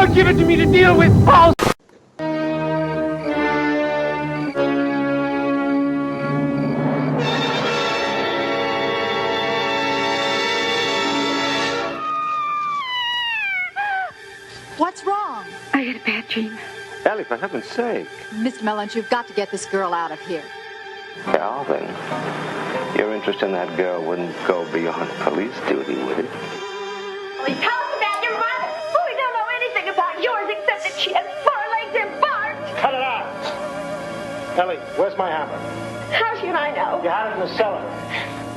Don't give it to me to deal with, Paul! What's wrong? I had a bad dream. Ellie, for heaven's sake. Mr. Mellons, you've got to get this girl out of here. Calvin, your interest in that girl wouldn't go beyond police duty, would it? Tell us about your mother. We don't know anything about yours except that she has 4 legs and barks. Cut it out! Ellie, where's my hammer? How should I know? You had it in the cellar.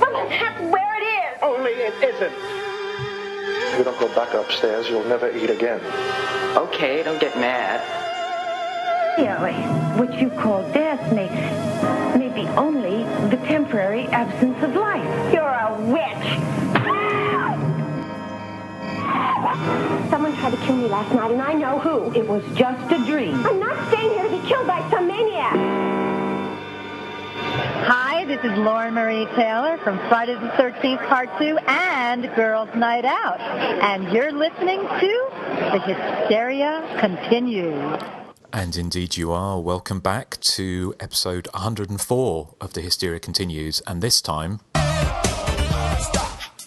Well, that's where it is. Only it isn't. If you don't go back upstairs, you'll never eat again. Okay, don't get mad. Ellie, what you call death may be only the temporary absence of life. You're a witch. Someone tried to kill me last night, and I know who. It was just a dream. I'm not staying here to be killed by some maniac. Hi, this is Lauren Marie Taylor from Friday the 13th Part 2 and Girls Night Out. And you're listening to The Hysteria Continues. And indeed you are. Welcome back to episode 104 of The Hysteria Continues. And this time...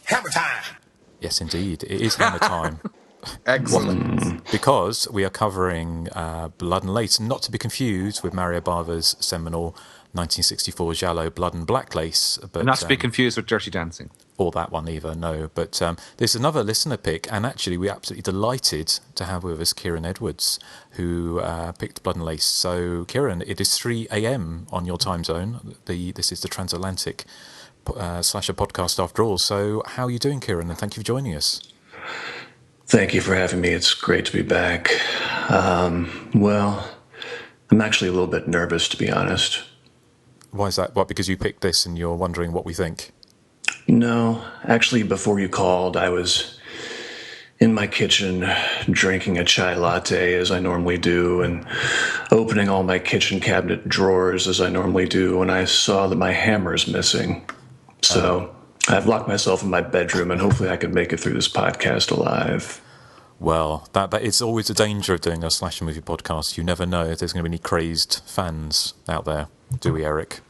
Hammer time! Yes, indeed. It is hammer time. Excellent. Because we are covering Blood and Lace, not to be confused with Mario Bava's seminal 1964 giallo Blood and Black Lace. But, not to be confused with Dirty Dancing. Or that one either, no. But there's another listener pick, and actually we're absolutely delighted to have with us Kieran Edwards, who picked Blood and Lace. So, Kieran, it is 3 a.m. on your time zone. This is the Transatlantic Slasher podcast after all. So, how are you doing, Kieran? And thank you for joining us. Thank you for having me. It's great to be back. Well, I'm actually a little bit nervous, to be honest. Why is that? What, because you picked this and you're wondering what we think? No, actually, before you called, I was in my kitchen drinking a chai latte, as I normally do, and opening all my kitchen cabinet drawers, as I normally do, when I saw that my hammer's missing. So I've locked myself in my bedroom, and hopefully I can make it through this podcast alive. Well, that it's always a danger of doing a slasher movie podcast. You never know if there's going to be any crazed fans out there, do we, Erik?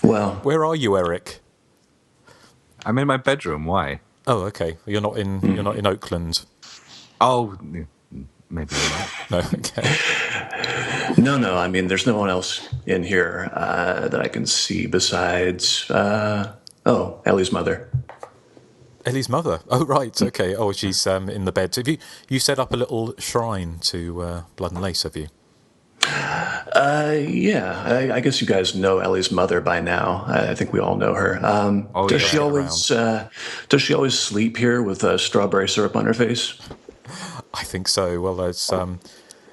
Well, where are you, Erik? I'm in my bedroom. Why? Oh, okay. You're not in Oakland. Oh, maybe not. No, okay. No. I mean, there's no one else in here that I can see besides Ellie's mother. Ellie's mother. Oh, right. Okay. Oh, she's in the bed. So have you set up a little shrine to Blood and Lace? Have you? Yeah, I guess you guys know Ellie's mother by now. I think we all know her. Does she always sleep here with strawberry syrup on her face? I think so. Well, there's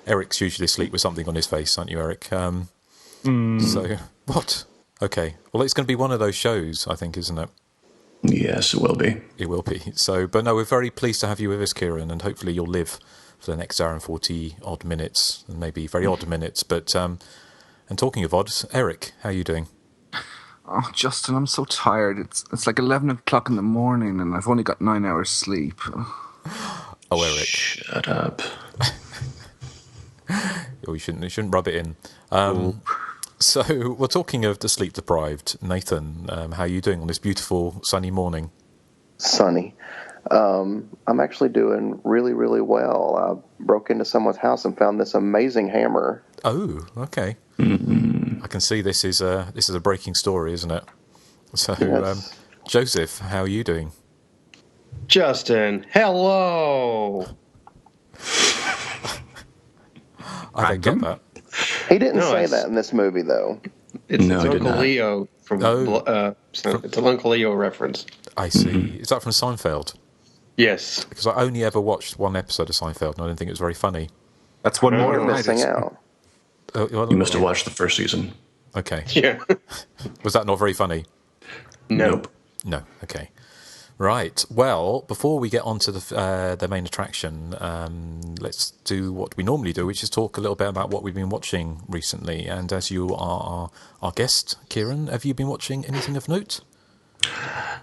Erik's usually asleep with something on his face, aren't you, Erik? So what? Okay. Well, it's going to be one of those shows, I think, isn't it? Yes, it will be. It will be. So, but no, we're very pleased to have you with us, Kieran, and hopefully you'll live for the next hour and 40 odd minutes, and maybe very odd minutes. But and talking of odd, Erik, how are you doing? Oh, Justin, I'm so tired. It's like 11 o'clock in the morning, and I've only got 9 hours sleep. Oh, Erik, shut up. Oh, you shouldn't rub it in. So we're talking of the sleep deprived. Nathan, how are you doing on this beautiful sunny morning? Sunny. I'm actually doing really, really well. I broke into someone's house and found this amazing hammer. Oh, okay. Mm-hmm. I can see this is a breaking story, isn't it? So, yes. Joseph, how are you doing? Justin, hello. I don't get that. He didn't say that in this movie, though. It's Uncle Leo it's an Uncle Leo reference. I see. Mm-hmm. Is that from Seinfeld? Yes. Because I only ever watched one episode of Seinfeld, and I didn't think it was very funny. That's one more You're missing out. You must have watched the first season. Okay. Yeah. Was that not very funny? Nope. No. Okay. Right. Well, before we get on to the main attraction, let's do what we normally do, which is talk a little bit about what we've been watching recently. And as you are our guest, Kieran, have you been watching anything of note?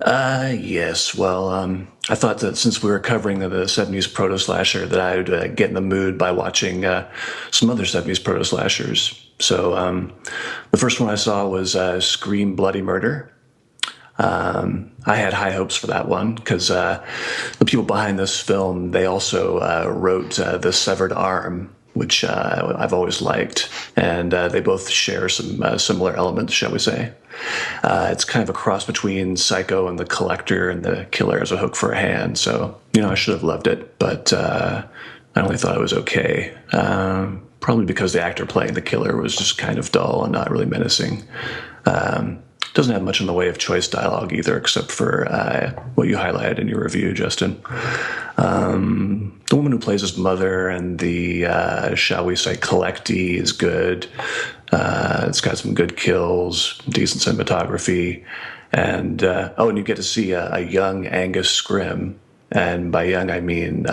Yes. Well, I thought that since we were covering the 70s proto-slasher, that I would get in the mood by watching some other 70s proto-slashers. So the first one I saw was Scream Bloody Murder. I had high hopes for that one because the people behind this film, they also wrote The Severed Arm, which I've always liked, and they both share some similar elements, shall we say. It's kind of a cross between Psycho and The Collector, and the killer has a hook for a hand, so, I should have loved it, but I only thought it was okay. Probably because the actor playing the killer was just kind of dull and not really menacing. Doesn't have much in the way of choice dialogue either, except for what you highlighted in your review, Justin. The woman who plays his mother and the, shall we say, collectee is good. It's got some good kills, decent cinematography, and and you get to see a young Angus Scrimm, and by young I mean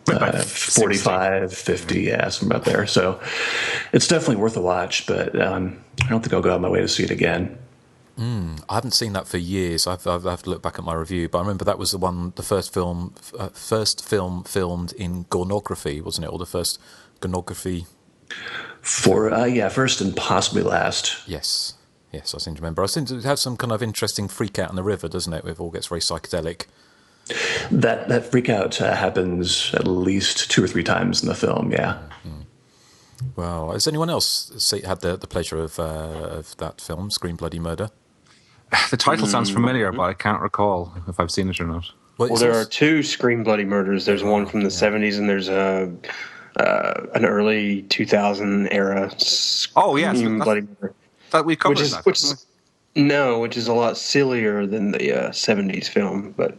45, 50, yeah, somewhere up there. So it's definitely worth a watch, but I don't think I'll go out of my way to see it again. I haven't seen that for years. I have to look back at my review, but I remember that was the first film filmed in gornography, wasn't it? Or the first gornography? First and possibly last. Yes, I seem to remember. I seem to have some kind of interesting freak out in the river, doesn't it? Where it all gets very psychedelic. That freak out happens at least 2 or 3 times in the film, yeah. Well, has anyone else had the pleasure of that film, Scream Bloody Murder? The title sounds familiar, but I can't recall if I've seen it or not. Well, there are 2 Scream Bloody Murders. There's one from the 70s, and there's an early 2000 era Scream Bloody Murder. That we covered which is a lot sillier than the 70s film. But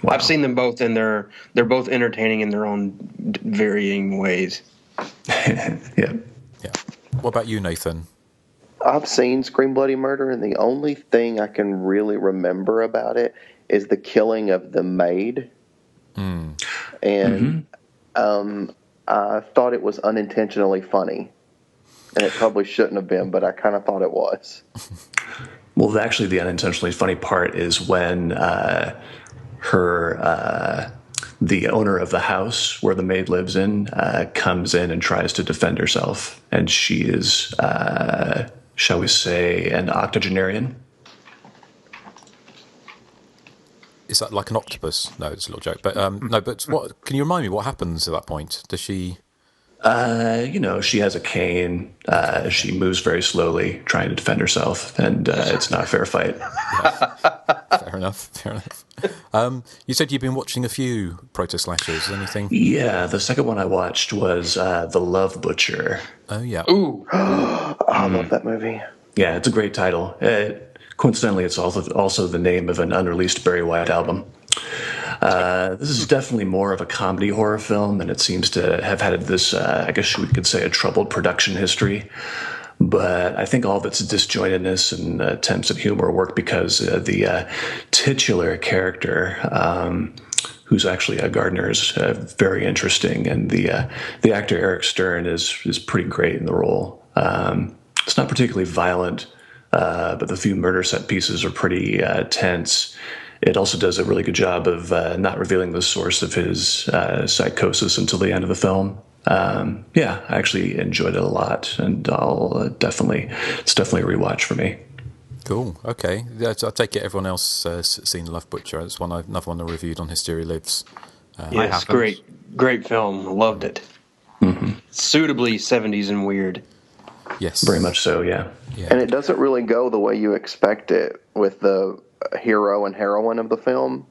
wow. I've seen them both, and they're both entertaining in their own varying ways. Yeah. What about you, Nathan? I've seen Scream Bloody Murder, and the only thing I can really remember about it is the killing of the maid. And I thought it was unintentionally funny. And it probably shouldn't have been, but I kind of thought it was. Well, actually, the unintentionally funny part is when the owner of the house where the maid lives in comes in and tries to defend herself, and she is, shall we say, an octogenarian. Is that like an octopus? No, it's a little joke. But no, but what? Can you remind me what happens at that point? Does she? She has a cane. She moves very slowly, trying to defend herself, and it's not a fair fight. Fair enough. You said you've been watching a few proto-slashers. Anything? Yeah, the second one I watched was The Love Butcher. Oh, yeah. Ooh. I love that movie. Yeah, it's a great title. Coincidentally, it's also the name of an unreleased Barry White album. This is definitely more of a comedy horror film, and it seems to have had this, I guess we could say, a troubled production history. But I think all of its disjointedness and attempts at humor work because the titular character, who's actually a gardener, is very interesting, and the actor Erik is pretty great in the role. It's not particularly violent, but the few murder set pieces are pretty tense. It also does a really good job of not revealing the source of his psychosis until the end of the film. I actually enjoyed it a lot, and it's definitely a rewatch for me. Cool. Okay. Yeah, I take it everyone else has seen Love Butcher. It's another one I reviewed on Hysteria Lives. Yes, great film. Loved it. Suitably 70s and weird. Yes. Very much so. Yeah. And it doesn't really go the way you expect it with the hero and heroine of the film.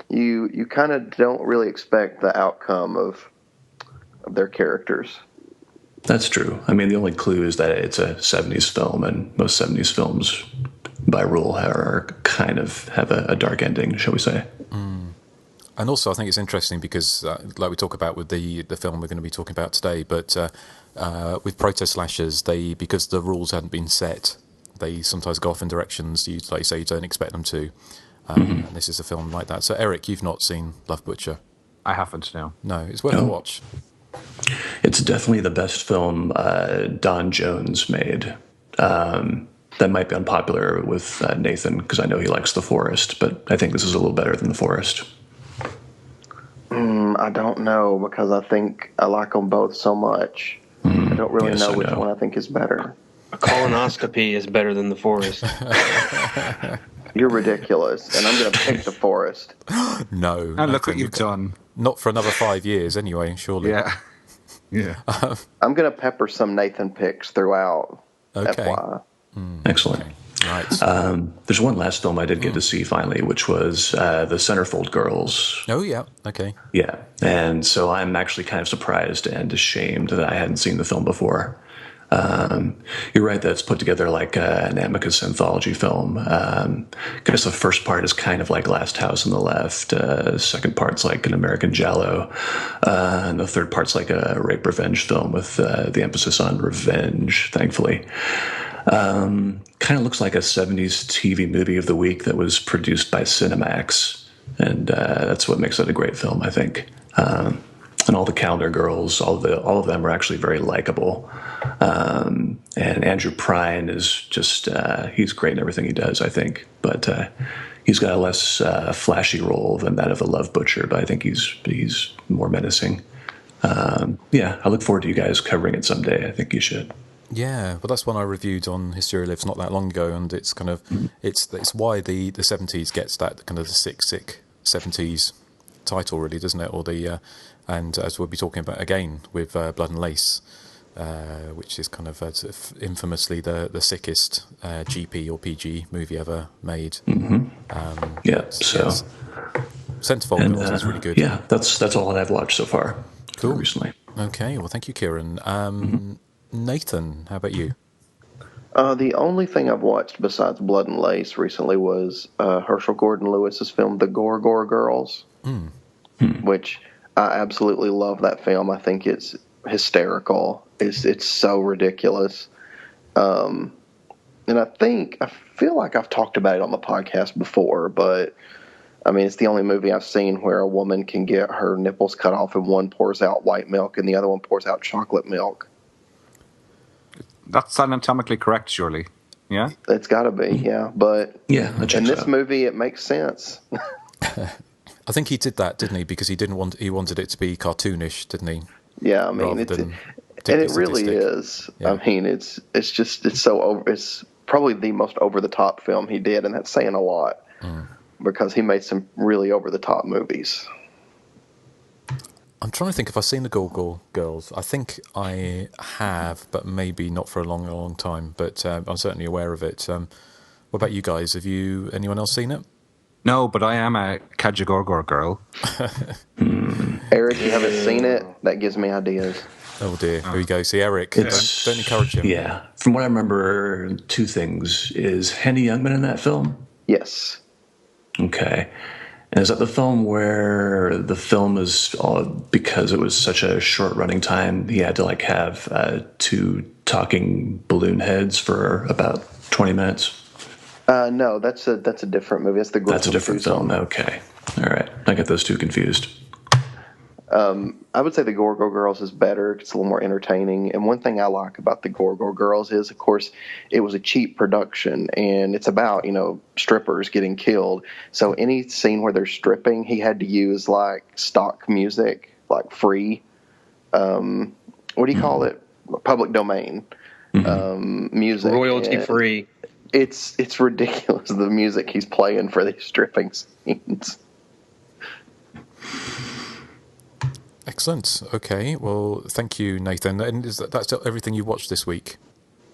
You kind of don't really expect the outcome of their characters. That's true. I mean, the only clue is that it's a 70s film, and most 70s films, by rule, are kind of have a dark ending, shall we say. And also, I think it's interesting because, like we talk about with the film we're going to be talking about today, but with proto-slashers, because the rules hadn't been set, they sometimes go off in directions you, like you say, you don't expect them to. And this is a film like that. So, Erik, you've not seen Love Butcher? I haven't, no. No, it's worth a watch. It's definitely the best film Don Jones made. that might be unpopular with Nathan, because I know he likes The Forest, but I think this is a little better than The Forest. I don't know, because I think I like them both so much. I don't really know which one I think is better. A colonoscopy is better than The Forest. You're ridiculous, and I'm going to pick The Forest. No. And look what you've done. Not for another 5 years, anyway, surely. Yeah. Yeah. I'm going to pepper some Nathan picks throughout. Okay. FYI. Excellent. Okay. Right. There's one last film I did get to see finally, which was The Centerfold Girls. Oh, yeah. Okay. Yeah. And so I'm actually kind of surprised and ashamed that I hadn't seen the film before. You're right that it's put together like an Amicus anthology film. I guess the first part is kind of like Last House on the Left. Second part's like an American Giallo. And the third part's like a rape revenge film with the emphasis on revenge, thankfully. Kind of looks like a 70s TV movie of the week that was produced by Cinemax. And that's what makes it a great film, I think. And all the calendar girls, all of them are actually very likable. And Andrew Prine is just, he's great in everything he does, I think. But he's got a less flashy role than that of the Love Butcher, but I think he's more menacing. Yeah, I look forward to you guys covering it someday. I think you should. Yeah, well, that's one I reviewed on Hysteria Lives not that long ago, and it's kind of it's why the 70s gets that kind of the sick 70s title, really, doesn't it? Or the and as we'll be talking about again with Blood and Lace, which is kind of sort of infamously the sickest GP or PG movie ever made. Yeah, so yes. Centerfold Girls is really good. Yeah, that's all that I've watched so far. Cool. Recently. Okay, well, thank you, Kieran. Nathan, how about you? The only thing I've watched besides Blood and Lace recently was Herschel Gordon Lewis's film The Gore Girls, which I absolutely love that film. I think it's hysterical. It's so ridiculous. And I feel like I've talked about it on the podcast before, but I mean, it's the only movie I've seen where a woman can get her nipples cut off and one pours out white milk and the other one pours out chocolate milk. That's anatomically correct, surely. Yeah? It's got to be, yeah. But in this movie, it makes sense. I think he did that, didn't he? Because he wanted it to be cartoonish, didn't he? Yeah, I mean, and it really is. Yeah. I mean, it's so over. It's probably the most over the top film he did, and that's saying a lot because he made some really over the top movies. I'm trying to think if I've seen the Gore Girls. I think I have, but maybe not for a long time. But I'm certainly aware of it. What about you guys? Anyone else seen it? No, but I am a Kajagorgor girl. Eric, you haven't seen it? That gives me ideas. Oh dear, here we go. See, Eric, don't encourage him. Yeah, from what I remember, two things. Is Henny Youngman in that film? Yes. Okay. And is that the film where the film is, because it was such a short running time, he had to like have two talking balloon heads for about 20 minutes? No, that's a different movie. That's a different film. Okay. All right. I get those two confused. I would say the Gorgo Girls is better. It's a little more entertaining. And one thing I like about the Gorgo Girls is, of course, it was a cheap production, and it's about, strippers getting killed. So any scene where they're stripping, he had to use like stock music, like free. What do you call it? Public domain music. Royalty free. It's ridiculous, the music he's playing for these stripping scenes. Excellent. Okay. Well, thank you, Nathan. And that's everything you watched this week?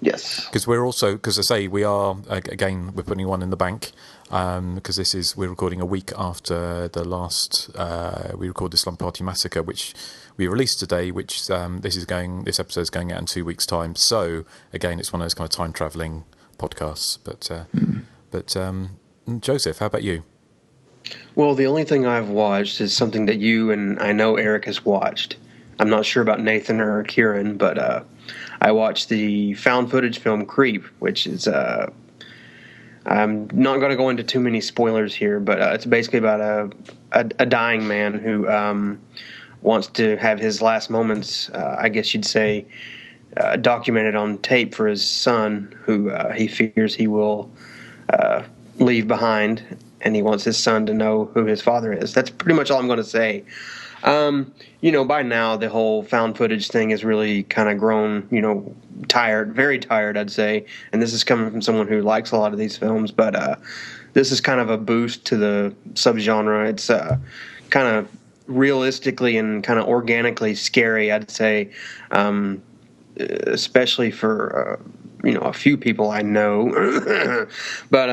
Yes. Because I say we are, again, we're putting one in the bank because we're recording a week after the last, we recorded Slum Party Massacre, which we released today, which this episode is going out in 2 weeks' time. So, again, it's one of those kind of time-travelling podcasts. But Joseph, how about you? Well, the only thing I've watched is something that you and I know Erik has watched. I'm not sure about Nathan or Kieran, but I watched the found footage film Creep, which is I'm not going to go into too many spoilers here, but it's basically about a dying man who wants to have his last moments, I guess you'd say, documented on tape for his son, who he fears he will leave behind, and he wants his son to know who his father is. That's pretty much all I'm going to say. By now the whole found footage thing has really kind of grown, tired, very tired, I'd say. And this is coming from someone who likes a lot of these films, but this is kind of a boost to the subgenre. It's kind of realistically and kind of organically scary, I'd say, especially for a few people I know. But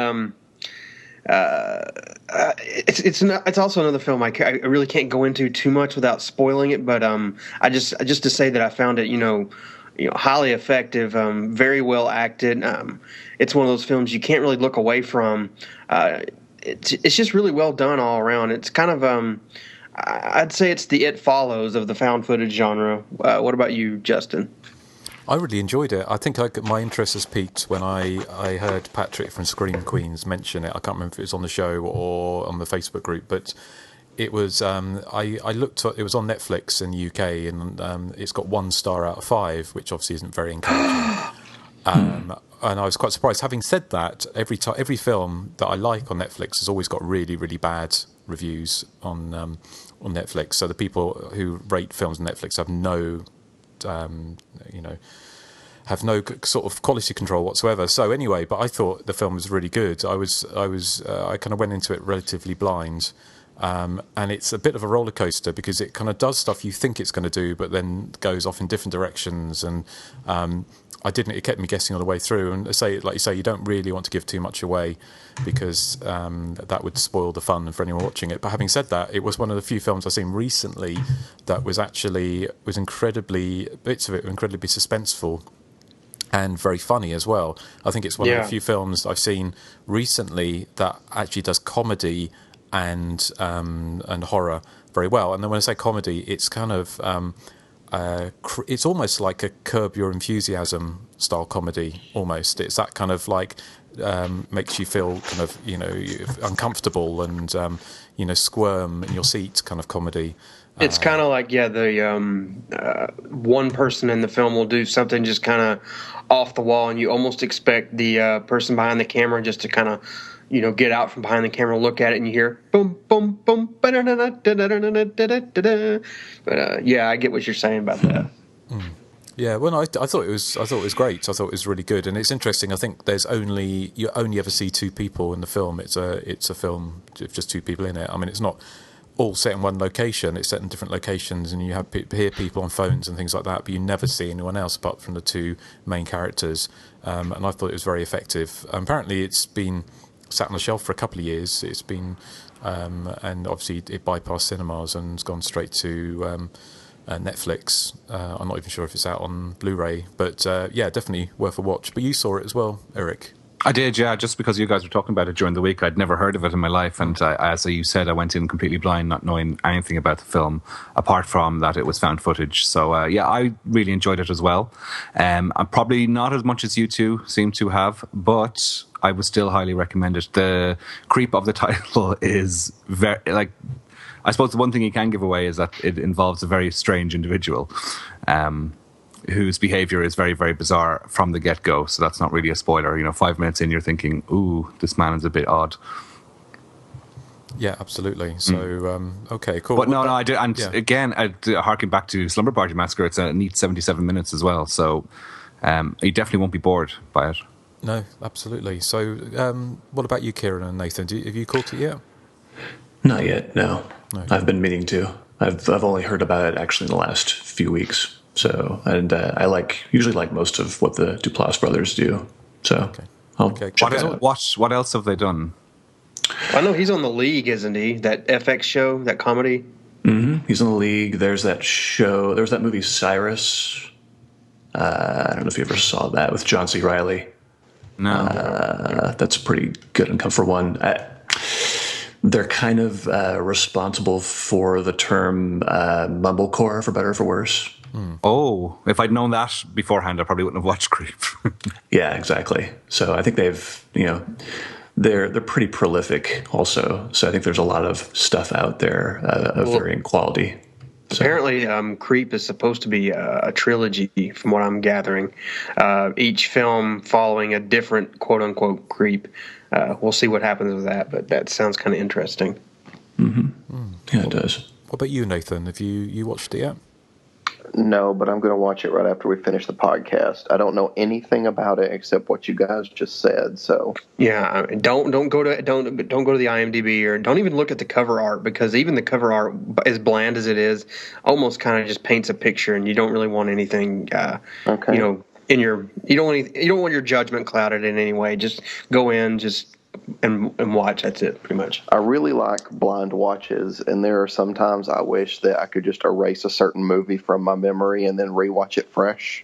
it's also another film I really can't go into too much without spoiling it. But I just to say that I found it highly effective, very well acted. It's one of those films you can't really look away from. It's just really well done all around. It's kind of I'd say it's the It Follows of the found footage genre. What about you, Justin? I really enjoyed it. I think my interest has peaked when I heard Patrick from Scream Queens mention it. I can't remember if it was on the show or on the Facebook group, but it was. I looked. It was on Netflix in the UK, and it's got 1 star out of 5, which obviously isn't very encouraging. And I was quite surprised. Having said that, every film that I like on Netflix has always got really, really bad reviews on Netflix. So the people who rate films on Netflix have no sort of quality control whatsoever. So anyway, but I thought the film was really good. I kind of went into it relatively blind, and it's a bit of a roller coaster because it kind of does stuff you think it's going to do, but then goes off in different directions. And it kept me guessing all the way through. And like you say, you don't really want to give too much away because that would spoil the fun for anyone watching it. But having said that, it was one of the few films I've seen recently that was incredibly suspenseful and very funny as well. I think it's one of the few films I've seen recently that actually does comedy and horror very well. And then when I say comedy, it's kind of it's almost like a Curb Your Enthusiasm style comedy. Almost, it's that kind of like makes you feel kind of uncomfortable and squirm in your seat kind of comedy. It's kind of like the one person in the film will do something just kind of off the wall, and you almost expect the person behind the camera just to kind of get out from behind the camera, look at it, and you hear boom, boom, boom. But I get what you're saying about that. Yeah, well, I thought it was great. I thought it was really good, and it's interesting. I think you only ever see 2 people in the film. It's a film with just 2 people in it. I mean, it's not all set in one location. It's set in different locations, and you hear people on phones and things like that, but you never see anyone else apart from the 2 main characters. And I thought it was very effective. Apparently, it's been sat on the shelf for a couple of years. It's been, and obviously it bypassed cinemas and has gone straight to Netflix. I'm not even sure if it's out on Blu-ray, but definitely worth a watch. But you saw it as well, Erik. I did, yeah, just because you guys were talking about it during the week. I'd never heard of it in my life, and as you said, I went in completely blind, not knowing anything about the film, apart from that it was found footage. So, I really enjoyed it as well. I'm probably not as much as you two seem to have, but I would still highly recommend it. The creep of the title is very, I suppose the one thing you can give away is that it involves a very strange individual, whose behavior is very, very bizarre from the get-go. So that's not really a spoiler. 5 minutes in, you're thinking, ooh, this man is a bit odd. Yeah, absolutely. So, okay, cool. But no, I did. And again, harking back to Slumber Party Massacre, it's a neat 77 minutes as well. So you definitely won't be bored by it. No, absolutely. So what about you, Kieran and Nathan? Have you caught it yet? Not yet, no. I've been meaning to. I've only heard about it actually in the last few weeks. So, and I usually like most of what the Duplass brothers do. So, I'll check it out. What else have they done? I know he's on The League, isn't he? That FX show, that comedy. Mm-hmm. He's on The League. There's that show. There's that movie Cyrus. I don't know if you ever saw that with John C. Reilly. No. That's a pretty good and comfort one. They're kind of responsible for the term mumblecore, for better or for worse. Oh, if I'd known that beforehand, I probably wouldn't have watched Creep. Yeah, exactly. So I think they've, they're pretty prolific also. So I think there's a lot of stuff out there of varying quality. Apparently, Creep is supposed to be a trilogy, from what I'm gathering. Each film following a different quote-unquote creep. We'll see what happens with that, but that sounds kind of interesting. Yeah, it does. What about you, Nathan? Have you watched it yet? No, but I'm going to watch it right after we finish the podcast. I don't know anything about it except what you guys just said. So yeah, don't go to the IMDb, or don't even look at the cover art, because even the cover art, as bland as it is, almost kind of just paints a picture, and you don't really want anything. Okay. You don't want your judgment clouded in any way. Just go in, and watch. That's it, pretty much. I really like blind watches, and there are sometimes I wish that I could just erase a certain movie from my memory and then rewatch it fresh.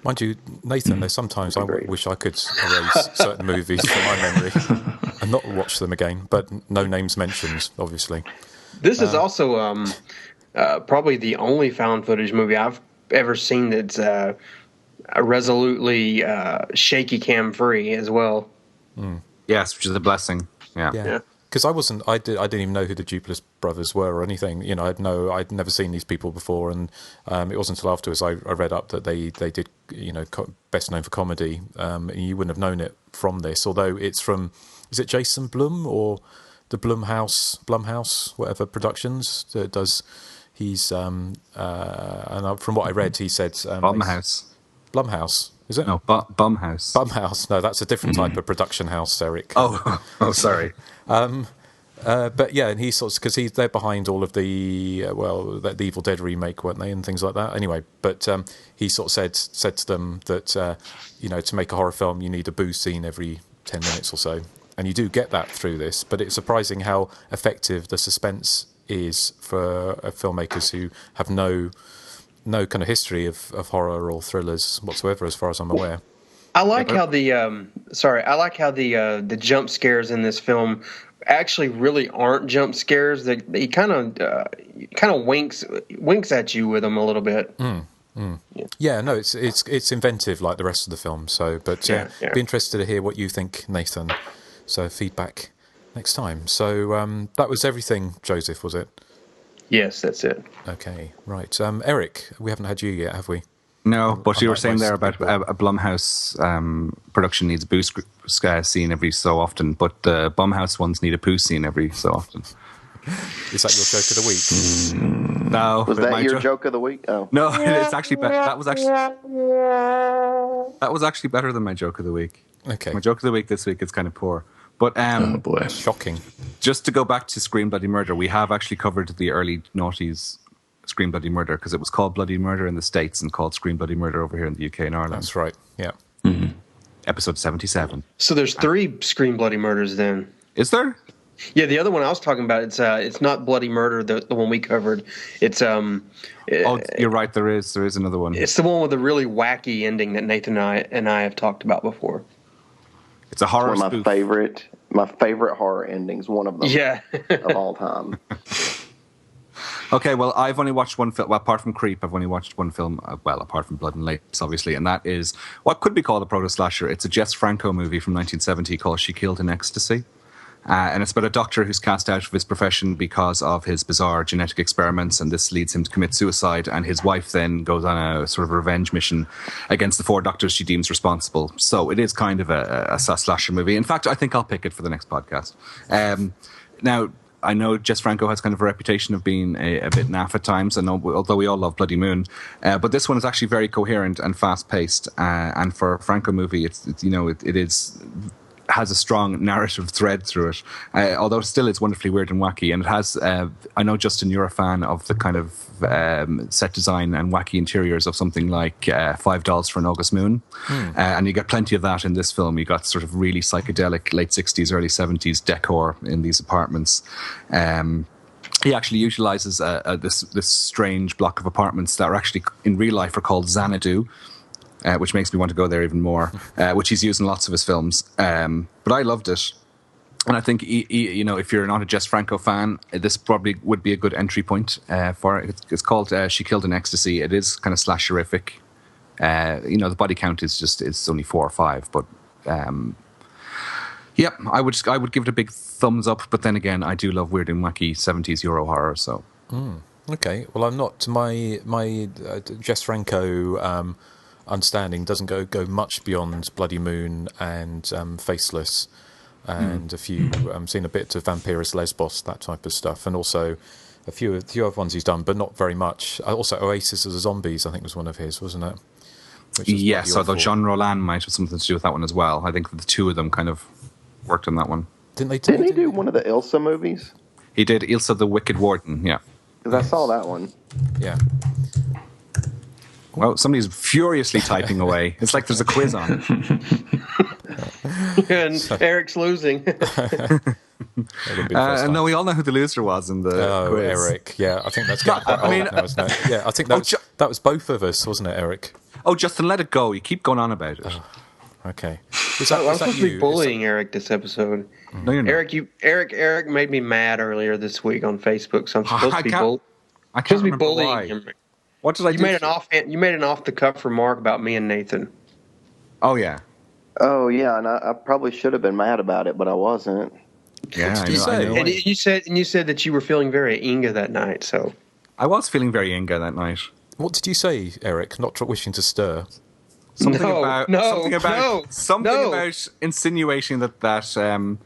Mind you, Nathan, there's sometimes I wish I could erase certain movies from my memory and not watch them again, but no names mentioned, obviously. This is also probably the only found footage movie I've ever seen that's resolutely shaky cam free as well. Yes, which is a blessing. Yeah. Because I didn't even know who the Duplass brothers were or anything. I'd never seen these people before, and it wasn't until afterwards I read up that they did, best known for comedy. And you wouldn't have known it from this, although it's from, is it Jason Blum or the Blumhouse, whatever productions that does. He's and from what I read, he said Blumhouse. Is it? No, Bumhouse. Bumhouse. No, that's a different type of production house, Erik. Oh, sorry. But yeah, and he sort of, because they're behind all of the the Evil Dead remake, weren't they, and things like that. Anyway, but he sort of said to them that to make a horror film, you need a boo scene every 10 minutes or so, and you do get that through this. But it's surprising how effective the suspense is for filmmakers who have no kind of history of horror or thrillers whatsoever, as far as I'm aware. I like how the jump scares in this film actually really aren't jump scares. He kind of winks at you with them a little bit. Yeah, no, it's inventive like the rest of the film. So, but be interested to hear what you think, Nathan. So feedback next time. So that was everything, Joseph, was it? Yes, that's it. Okay, right. Erik, we haven't had you yet, have we? No, but you were saying there about a Blumhouse production needs a boo scene every so often, but the Blumhouse ones need a poo scene every so often. Is that your joke of the week? No. Was that your joke of the week? Oh. No, it's actually better. That was actually better than my joke of the week. Okay. My joke of the week this week is kind of poor. But oh boy, shocking. Just to go back to Scream Bloody Murder, we have actually covered the early noughties Scream Bloody Murder, because it was called Bloody Murder in the States and called Scream Bloody Murder over here in the UK and Ireland. That's right, yeah. Mm-hmm. Episode 77. So there's 3 Scream Bloody Murders then. Is there? Yeah, the other one I was talking about, it's not Bloody Murder, the one we covered. It's you're right, there is another one. It's the one with the really wacky ending that Nathan and I have talked about before. It's a horror spoof. My favorite horror endings, one of them. Yeah. Of all time. Okay, well, I've only watched one film. Well, apart from Creep, I've only watched one film. Apart from Blood and Lace, obviously, and that is what could be called a proto-slasher. It's a Jess Franco movie from 1970 called She Killed in Ecstasy. And it's about a doctor who's cast out of his profession because of his bizarre genetic experiments, and this leads him to commit suicide, and his wife then goes on a sort of revenge mission against the 4 doctors she deems responsible. So it is kind of a slasher movie. In fact, I think I'll pick it for the next podcast. Now, I know Jess Franco has kind of a reputation of being a bit naff at times, and although we all love Bloody Moon, but this one is actually very coherent and fast-paced, and for a Franco movie, it has a strong narrative thread through it, although still it's wonderfully weird and wacky. And it has, I know, Justin, you're a fan of the kind of set design and wacky interiors of something like 5 Dolls for an August Moon. And you get plenty of that in this film. You got sort of really psychedelic late 60s, early 70s decor in these apartments. He actually utilizes this strange block of apartments that are actually in real life are called Xanadu, which makes me want to go there even more, which he's used in lots of his films. But I loved it. And I think, if you're not a Jess Franco fan, this probably would be a good entry point for it. It's called She Killed in Ecstasy. It is kind of slasherific. The body count it's only 4 or 5. But, I would give it a big thumbs up. But then again, I do love weird and wacky 70s Euro horror, so... Okay, well, I'm not. My Jess Franco understanding doesn't go much beyond Bloody Moon and Faceless, and a few seen a bit of Vampirus Lesbos, that type of stuff, and also a few other ones he's done, but not very much. Also, Oasis of the Zombies, I think, was one of his, wasn't it? Yes, although Jean Roland might have something to do with that one as well. I think the two of them kind of worked on that one. Didn't he do one of the Ilsa movies? He did Ilsa the Wicked Warden, yeah. Because I saw that one. Yeah. Well, somebody's furiously typing away. It's like there's a quiz on. And Eric's losing. No, we all know who the loser was in the quiz. Erik. Yeah, I think that's getting quite old now, isn't it? Yeah, I think that was both of us, wasn't it, Erik? Oh, Justin, let it go. You keep going on about it. Oh, okay. I'm supposed to be bullying Erik this episode. No, you're not. Eric made me mad earlier this week on Facebook, so I'm supposed to be bullying him. What did I do? You made an off the cuff remark about me and Nathan. Oh yeah. Oh yeah, and I probably should have been mad about it, but I wasn't. Yeah, what did you say? And you said that you were feeling very Inga that night. So I was feeling very Inga that night. What did you say, Erik? Not wishing to stir. Something about insinuating that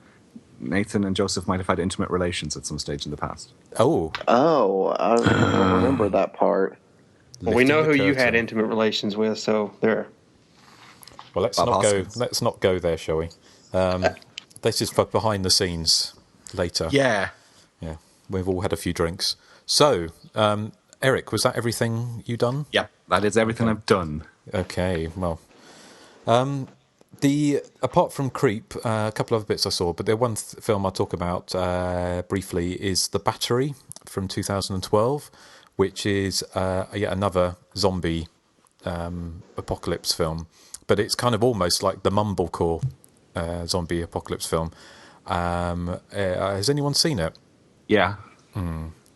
Nathan and Joseph might have had intimate relations at some stage in the past. Oh, I don't remember that part. Well, we know who you had intimate relations with, so there. Well, let's not go there, shall we? This is for behind the scenes later. Yeah. We've all had a few drinks. So, Erik, was that everything you done? Yeah, that is everything I've done. Okay, well, apart from Creep, a couple of bits I saw, but the one film I'll talk about briefly is The Battery from 2012, which is yet another zombie apocalypse film, but it's kind of almost like the mumblecore zombie apocalypse film. Has anyone seen it? Yeah.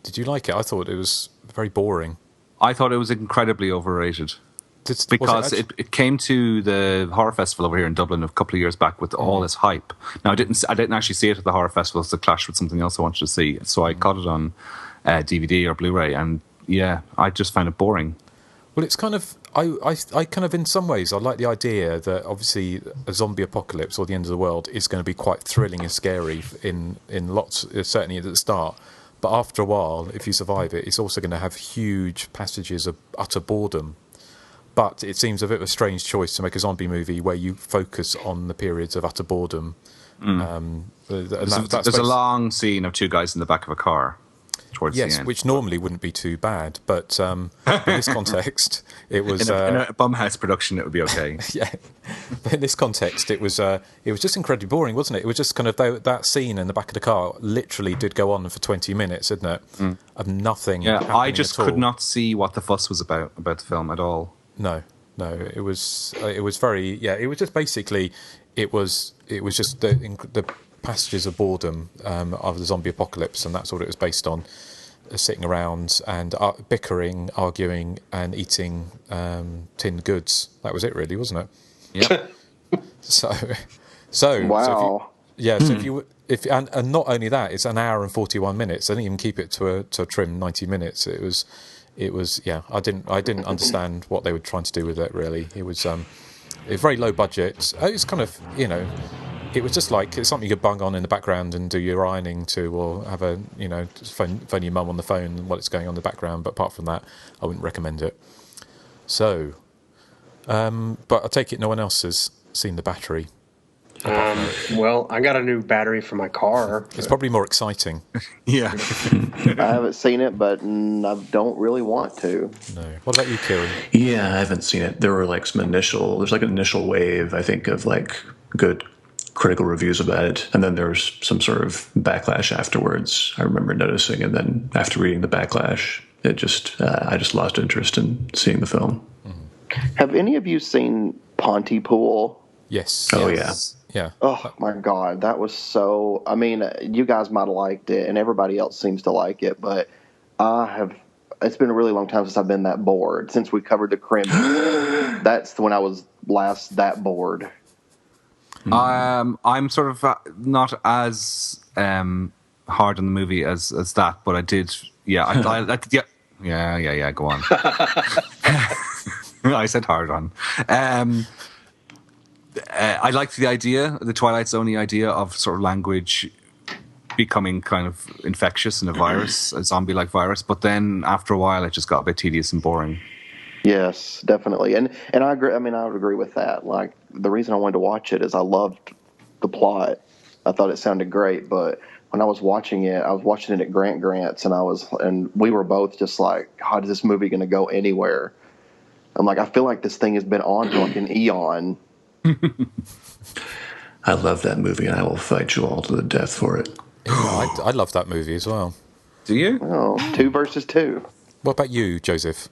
Did you like it? I thought it was very boring. I thought it was incredibly overrated. Because it came to the horror festival over here in Dublin a couple of years back with all this hype. Now I didn't actually see it at the horror festival. It's a clash with something else I wanted to see, so I caught it on DVD or Blu-ray, and I just found it boring. Well, it's kind of I kind of in some ways I like the idea that obviously a zombie apocalypse or the end of the world is going to be quite thrilling and scary in lots, certainly at the start. But after a while, if you survive it, it's also going to have huge passages of utter boredom. But it seems a bit of a strange choice to make a zombie movie where you focus on the periods of utter boredom. There's a long scene of two guys in the back of a car towards the end. Which normally wouldn't be too bad, but in this context, it was in a Bumhouse production. It would be okay. Yeah, but in this context, it was just incredibly boring, wasn't it? It was just kind of that scene in the back of the car literally did go on for 20 minutes, didn't it? Of nothing. Yeah, I just could not see what the fuss was about the film at all. No, it was very it was just basically it was just the passages of boredom of the zombie apocalypse, and that's what it was based on, sitting around and bickering, arguing, and eating tinned goods. That was it, really, wasn't it? Yeah. So wow. So and not only that, it's an hour and 41 minutes. I didn't even keep it to a trim 90 minutes. It was I didn't understand what they were trying to do with it, really. It was very low budget. It's kind of, it was just like it's something you could bung on in the background and do your ironing to, or have a phone your mum on the phone while it's going on in the background. But apart from that, I wouldn't recommend it. So, but I take it no one else has seen The Battery. Well, I got a new battery for my car. It's probably more exciting. Yeah. I haven't seen it, but I don't really want to. No. What about you, Kieran? Yeah, I haven't seen it. There were there's like an initial wave, I think, of like good critical reviews about it. And then there's some sort of backlash afterwards, I remember noticing. And then after reading the backlash, I just lost interest in seeing the film. Mm-hmm. Have any of you seen Pontypool? Yes. Oh, yes. Yeah. Oh, my God. That was so... I mean, you guys might have liked it, and everybody else seems to like it, but it's been a really long time since I've been that bored. Since we covered the Criminal, that's when I was last that bored. I'm sort of not as hard on the movie as that, but I did... Yeah, Yeah. Go on. I said hard on. I liked the idea, the Twilight Zone idea of sort of language becoming kind of infectious and a virus, a zombie-like virus. But then after a while, it just got a bit tedious and boring. Yes, definitely, and I agree. I mean, I would agree with that. Like, the reason I wanted to watch it is I loved the plot. I thought it sounded great, but when I was watching it at Grant's, and we were both just like, "How is this movie going to go anywhere?" I'm like, I feel like this thing has been on for like an eon. I love that movie, and I will fight you all to the death for it. I love that movie as well. Do you? Oh, 2 versus 2. What about you, Joseph?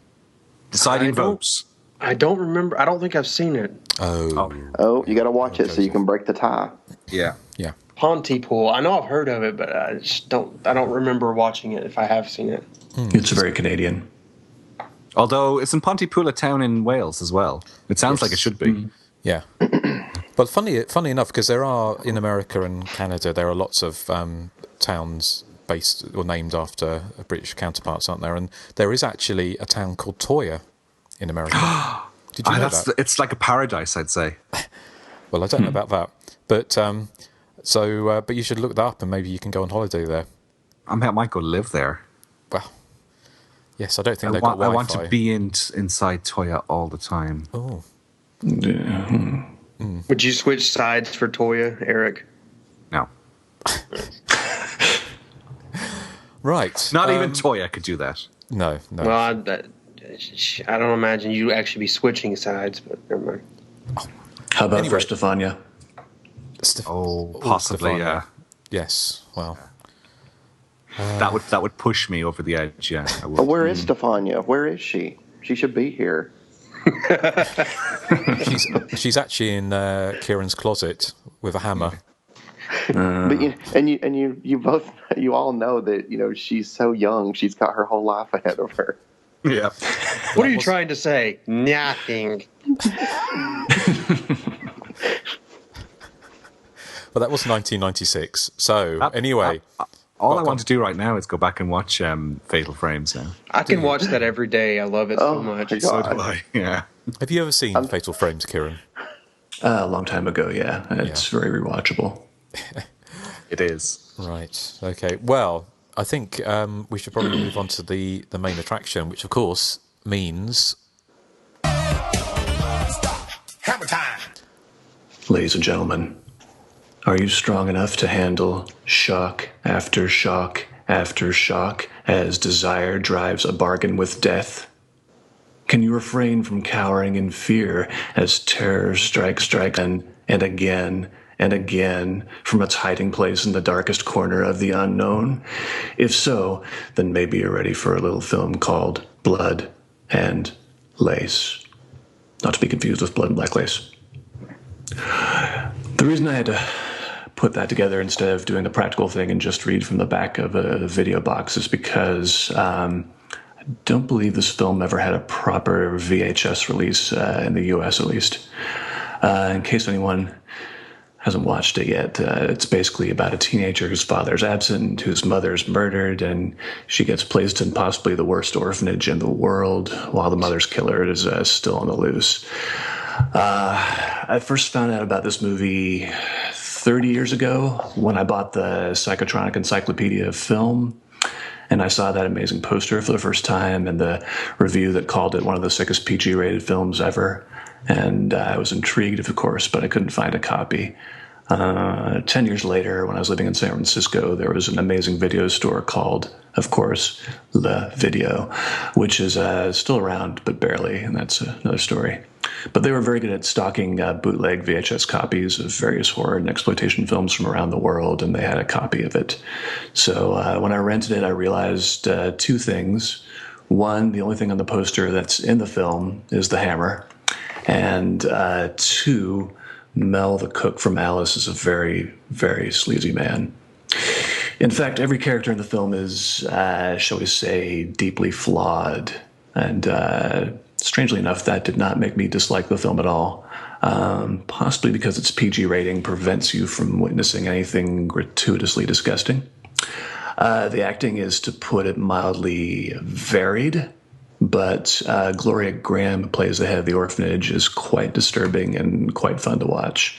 Deciding votes. I don't remember. I don't think I've seen it. Oh, you got to watch it so you can break the tie. Yeah. Pontypool. I know I've heard of it, but I just don't remember watching it if I have seen it. It's very Canadian. Although, isn't Pontypool a town in Wales as well? It sounds like it should be. Yeah. But funny enough, because there are, in America and Canada, there are lots of towns based or named after British counterparts, aren't there? And there is actually a town called Toyah in America. Did you know that? It's like a paradise, I'd say. Well, I don't know about that. But but you should look that up and maybe you can go on holiday there. I might go live there. Well, yes, I don't think they've got Wi-Fi. I want to be inside Toyah all the time. Oh. Would you switch sides for Toyah, Eric? No. Right. Not even Toyah could do that. No. Well, I don't imagine you actually be switching sides, but never mind. How about for Stefania? Possibly, Stefania. yeah. Yes, well. That would push me over the edge, yeah. I would. But where is Stefania? Where is she? She should be here. she's actually in Kieran's closet with a hammer. But you all know that she's so young. She's got her whole life ahead of her. Yeah. What are you trying to say? Nothing. But that was 1996. So anyway, all I want to do right now is go back and watch Fatal Frames now. I can watch that every day. I love it so much. So do I. Yeah. Have you ever seen Fatal Frames, Kieran? A long time ago, yeah. It's very rewatchable. It is. Right. Okay. Well, I think we should probably move on to the main attraction, which of course means Hammer time. Ladies and gentlemen, are you strong enough to handle shock after shock after shock as desire drives a bargain with death? Can you refrain from cowering in fear as terror strikes and again and again from its hiding place in the darkest corner of the unknown? If so, then maybe you're ready for a little film called Blood and Lace. Not to be confused with Blood and Black Lace. The reason I had to put that together instead of doing the practical thing and just read from the back of a video box is because I don't believe this film ever had a proper VHS release in the US, at least. In case anyone hasn't watched it yet, it's basically about a teenager whose father is absent, whose mother is murdered, and she gets placed in possibly the worst orphanage in the world while the mother's killer is still on the loose. I first found out about this movie 30 years ago when I bought the Psychotronic Encyclopedia of Film, and I saw that amazing poster for the first time and the review that called it one of the sickest PG-rated films ever. And I was intrigued, of course, but I couldn't find a copy. 10 years later, when I was living in San Francisco, there was an amazing video store called, of course, Le Video, which is still around, but barely, and that's another story. But they were very good at stocking bootleg VHS copies of various horror and exploitation films from around the world, and they had a copy of it. So when I rented it, I realized two things. One, the only thing on the poster that's in the film is the hammer. And two, Mel, the cook from Alice, is a very, very sleazy man. In fact, every character in the film is, shall we say, deeply flawed. And strangely enough, that did not make me dislike the film at all. Possibly because its PG rating prevents you from witnessing anything gratuitously disgusting. The acting is, to put it mildly, varied. But Gloria Graham, who plays the head of the orphanage, is quite disturbing and quite fun to watch.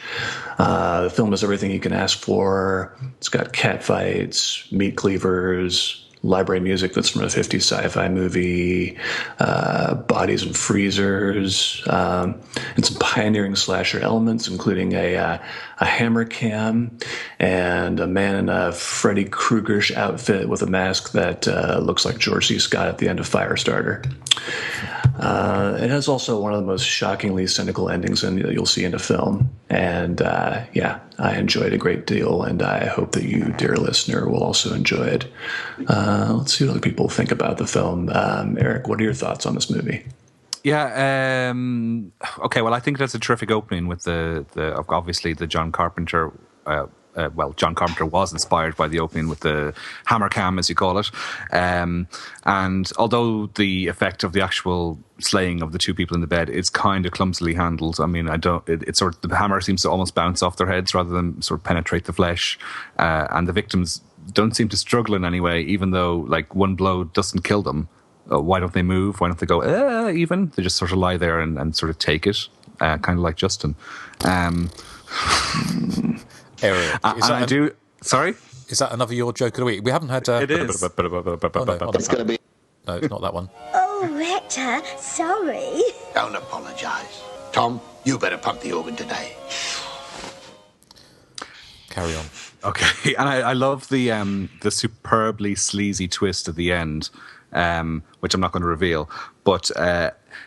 The film is everything you can ask for. It's got catfights, meat cleavers, library music that's from a 50s sci-fi movie, bodies and freezers, and some pioneering slasher elements, including a hammer cam and a man in a Freddy Krueger-ish outfit with a mask that looks like George C. Scott at the end of Firestarter. It has also one of the most shockingly cynical endings you'll see in a film. And yeah, I enjoyed it a great deal, and I hope that you, dear listener, will also enjoy it. Let's see what other people think about the film. Erik, what are your thoughts on this movie? Yeah. Okay. Well, I think that's a terrific opening with the obviously the John Carpenter. John Carpenter was inspired by the opening with the hammer cam, as you call it. And although the effect of the actual slaying of the two people in the bed is kind of clumsily handled, I mean, it's sort of, the hammer seems to almost bounce off their heads rather than sort of penetrate the flesh. And the victims don't seem to struggle in any way, even though like one blow doesn't kill them. Why don't they move? Why don't they go, even? They just sort of lie there and sort of take it, kind of like Justin. Erik, sorry? Is that another your joke of the week? We haven't had... It is. It's going to be... No, it's not that one. Oh, Rector, sorry. Don't apologise. Tom, you better pump the organ today. Carry on. Okay, and I love the superbly sleazy twist at the end, which I'm not going to reveal, but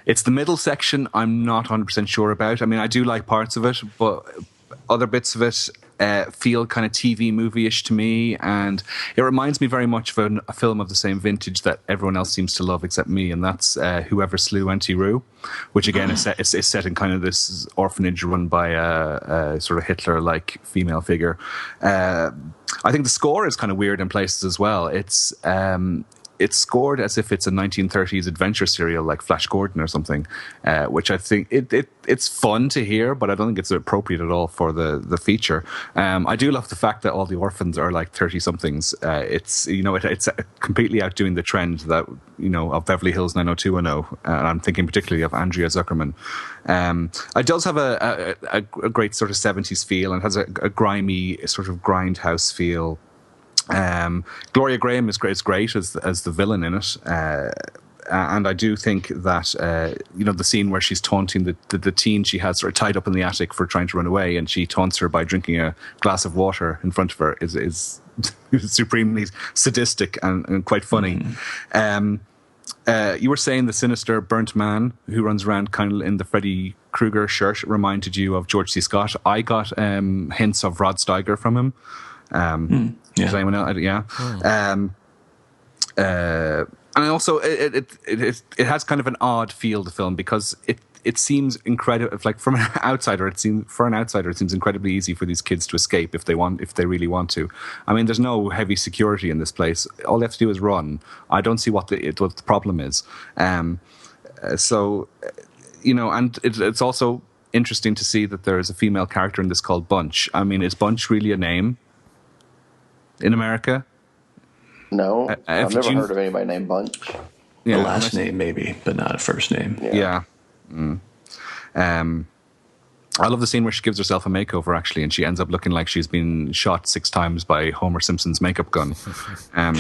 it's the middle section I'm not 100% sure about. I mean, I do like parts of it, but other bits of it feel kind of TV movie-ish to me, and it reminds me very much of a film of the same vintage that everyone else seems to love except me, and that's Whoever Slew Auntie Roo, which again is set in kind of this orphanage run by a sort of Hitler-like female figure. I think the score is kind of weird in places as well. It's scored as if it's a 1930s adventure serial like Flash Gordon or something, which I think it's fun to hear, but I don't think it's appropriate at all for the feature. I do love the fact that all the orphans are like 30-somethings. It's completely outdoing the trend that of Beverly Hills 90210, and I'm thinking particularly of Andrea Zuckerman. It does have a great sort of 70s feel, and has a grimy sort of grindhouse feel. Gloria Graham is great as the villain in it, and I do think that the scene where she's taunting the teen she has sort of tied up in the attic for trying to run away, and she taunts her by drinking a glass of water in front of her is supremely sadistic and quite funny. You were saying the sinister burnt man who runs around kind of in the Freddy Krueger shirt reminded you of George C. Scott. I got hints of Rod Steiger from him. Does anyone else? Yeah. And also it has kind of an odd feel to film, because it seems incredible. Like for an outsider, it seems incredibly easy for these kids to escape if they really want to. I mean, there's no heavy security in this place. All they have to do is run. I don't see what the problem is. And it's also interesting to see that there is a female character in this called Bunch. I mean, is Bunch really a name in America? No, I've never heard of anybody named Bunch. Yeah, a last name maybe, but not a first name. Yeah. I love the scene where she gives herself a makeover, actually, and she ends up looking like she's been shot 6 times by Homer Simpson's makeup gun. And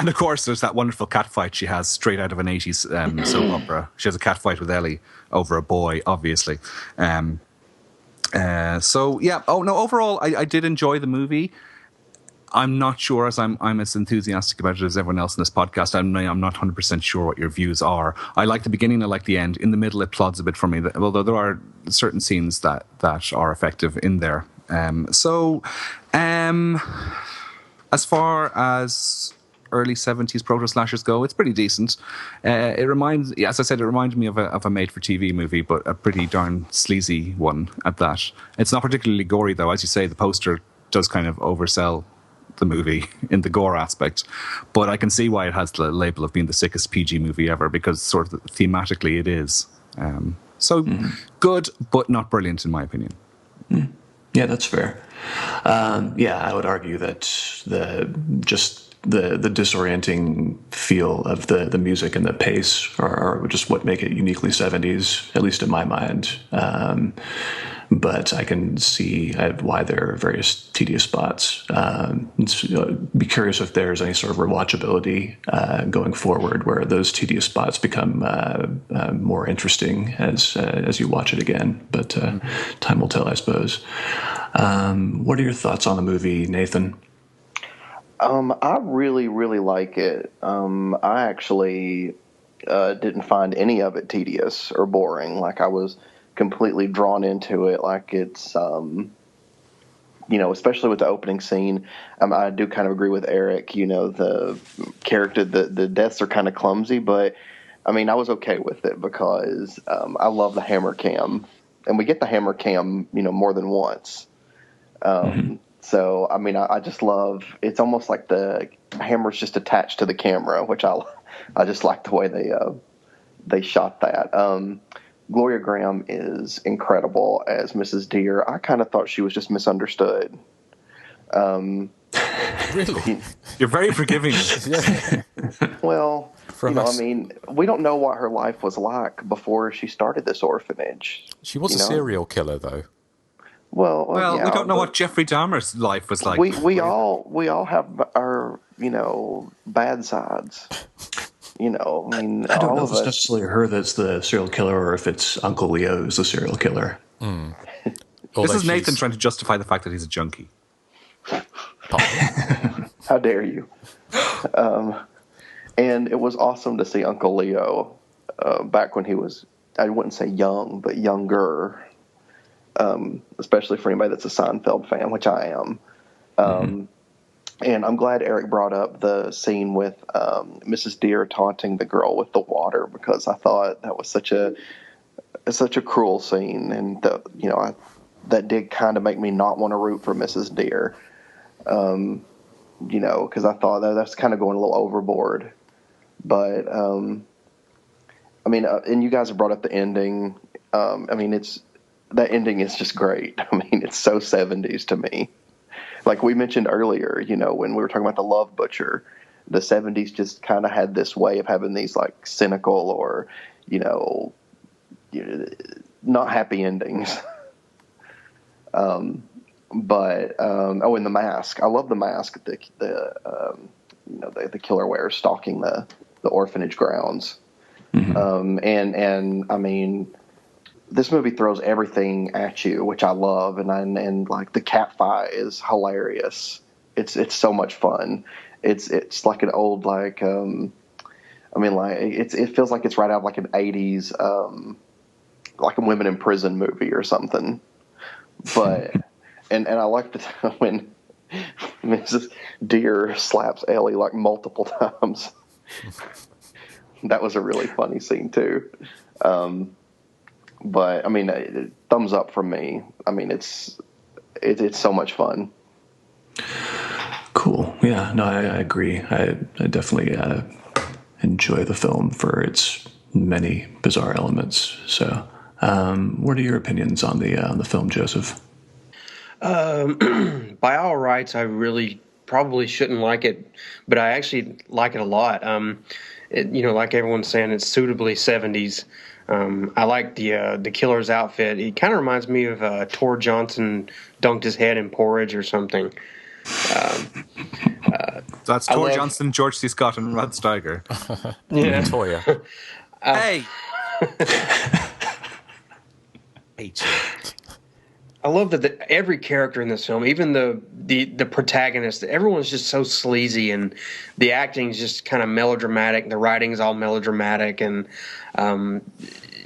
of course, there's that wonderful cat fight she has straight out of an 80s soap opera. She has a cat fight with Ellie over a boy, obviously. So yeah. Oh no. Overall, I did enjoy the movie. I'm not sure as I'm as enthusiastic about it as everyone else in this podcast. I'm not 100% sure what your views are. I like the beginning. I like the end. In the middle, it plods a bit for me. Although there are certain scenes that are effective in there. As far as early 70s proto-slashers go, it's pretty decent. As I said, it reminds me of a made-for-TV movie, but a pretty darn sleazy one at that. It's not particularly gory, though. As you say, the poster does kind of oversell the movie in the gore aspect, but I can see why it has the label of being the sickest PG movie ever, because sort of thematically it is. Good, but not brilliant in my opinion. Yeah, that's fair. Yeah, I would argue that the disorienting feel of the music and the pace are just what make it uniquely 70s, at least in my mind. But I can see why there are various tedious spots. Be curious if there's any sort of rewatchability going forward, where those tedious spots become more interesting as you watch it again. But time will tell, I suppose. What are your thoughts on the movie, Nathan? I really, really like it. I actually didn't find any of it tedious or boring. Like, I was completely drawn into it. Like, it's, especially with the opening scene. I do kind of agree with Erik. The character, the deaths are kind of clumsy, but I mean, I was okay with it because I love the hammer cam, and we get the hammer cam, more than once. So, I mean, I just love, it's almost like the hammer's just attached to the camera, which I just like the way they shot that. Gloria Graham is incredible as Mrs. Deere. I kind of thought she was just misunderstood. Really? You're very forgiving. Well, I mean, we don't know what her life was like before she started this orphanage. She was a serial killer, though. Well, yeah, we don't know what Jeffrey Dahmer's life was like. We all have our bad sides. I mean, I don't know if it's necessarily her that's the serial killer, or if it's Uncle Leo who's the serial killer. This is Nathan trying to justify the fact that he's a junkie. How dare you? And it was awesome to see Uncle Leo back when he was, I wouldn't say young, but younger. Especially for anybody that's a Seinfeld fan, which I am. And I'm glad Erik brought up the scene with Mrs. Deere taunting the girl with the water, because I thought that was such a cruel scene, and that did kind of make me not want to root for Mrs. Deere, because I thought that's kind of going a little overboard. But I mean, and you guys have brought up the ending. I mean, that ending is just great. I mean, it's so 70s to me. Like we mentioned earlier, when we were talking about The Love Butcher, the 70s just kind of had this way of having these like cynical or, not happy endings. And The Mask. I love The Mask. The killer wears stalking the orphanage grounds. And I mean, this movie throws everything at you, which I love, and like the cat fight is hilarious. It's so much fun. It's like an old it feels like it's right out of like an 80s like a women in prison movie or something. But and I like when Mrs. Deere slaps Ellie like multiple times. That was a really funny scene too. But I mean, thumbs up from me. I mean, it's so much fun. Cool. Yeah. No, I agree. I definitely enjoy the film for its many bizarre elements. So, what are your opinions on the film, Joseph? By all rights, I really probably shouldn't like it, but I actually like it a lot. Like everyone's saying, it's suitably 70s. I like the killer's outfit. He kind of reminds me of Tor Johnson dunked his head in porridge or something. That's Tor Johnson, George C. Scott, and Rod Steiger. Yeah. Toya. Hey! I love that every character in this film, even the protagonist, everyone's just so sleazy, and the acting is just kind of melodramatic. The writing's all melodramatic, and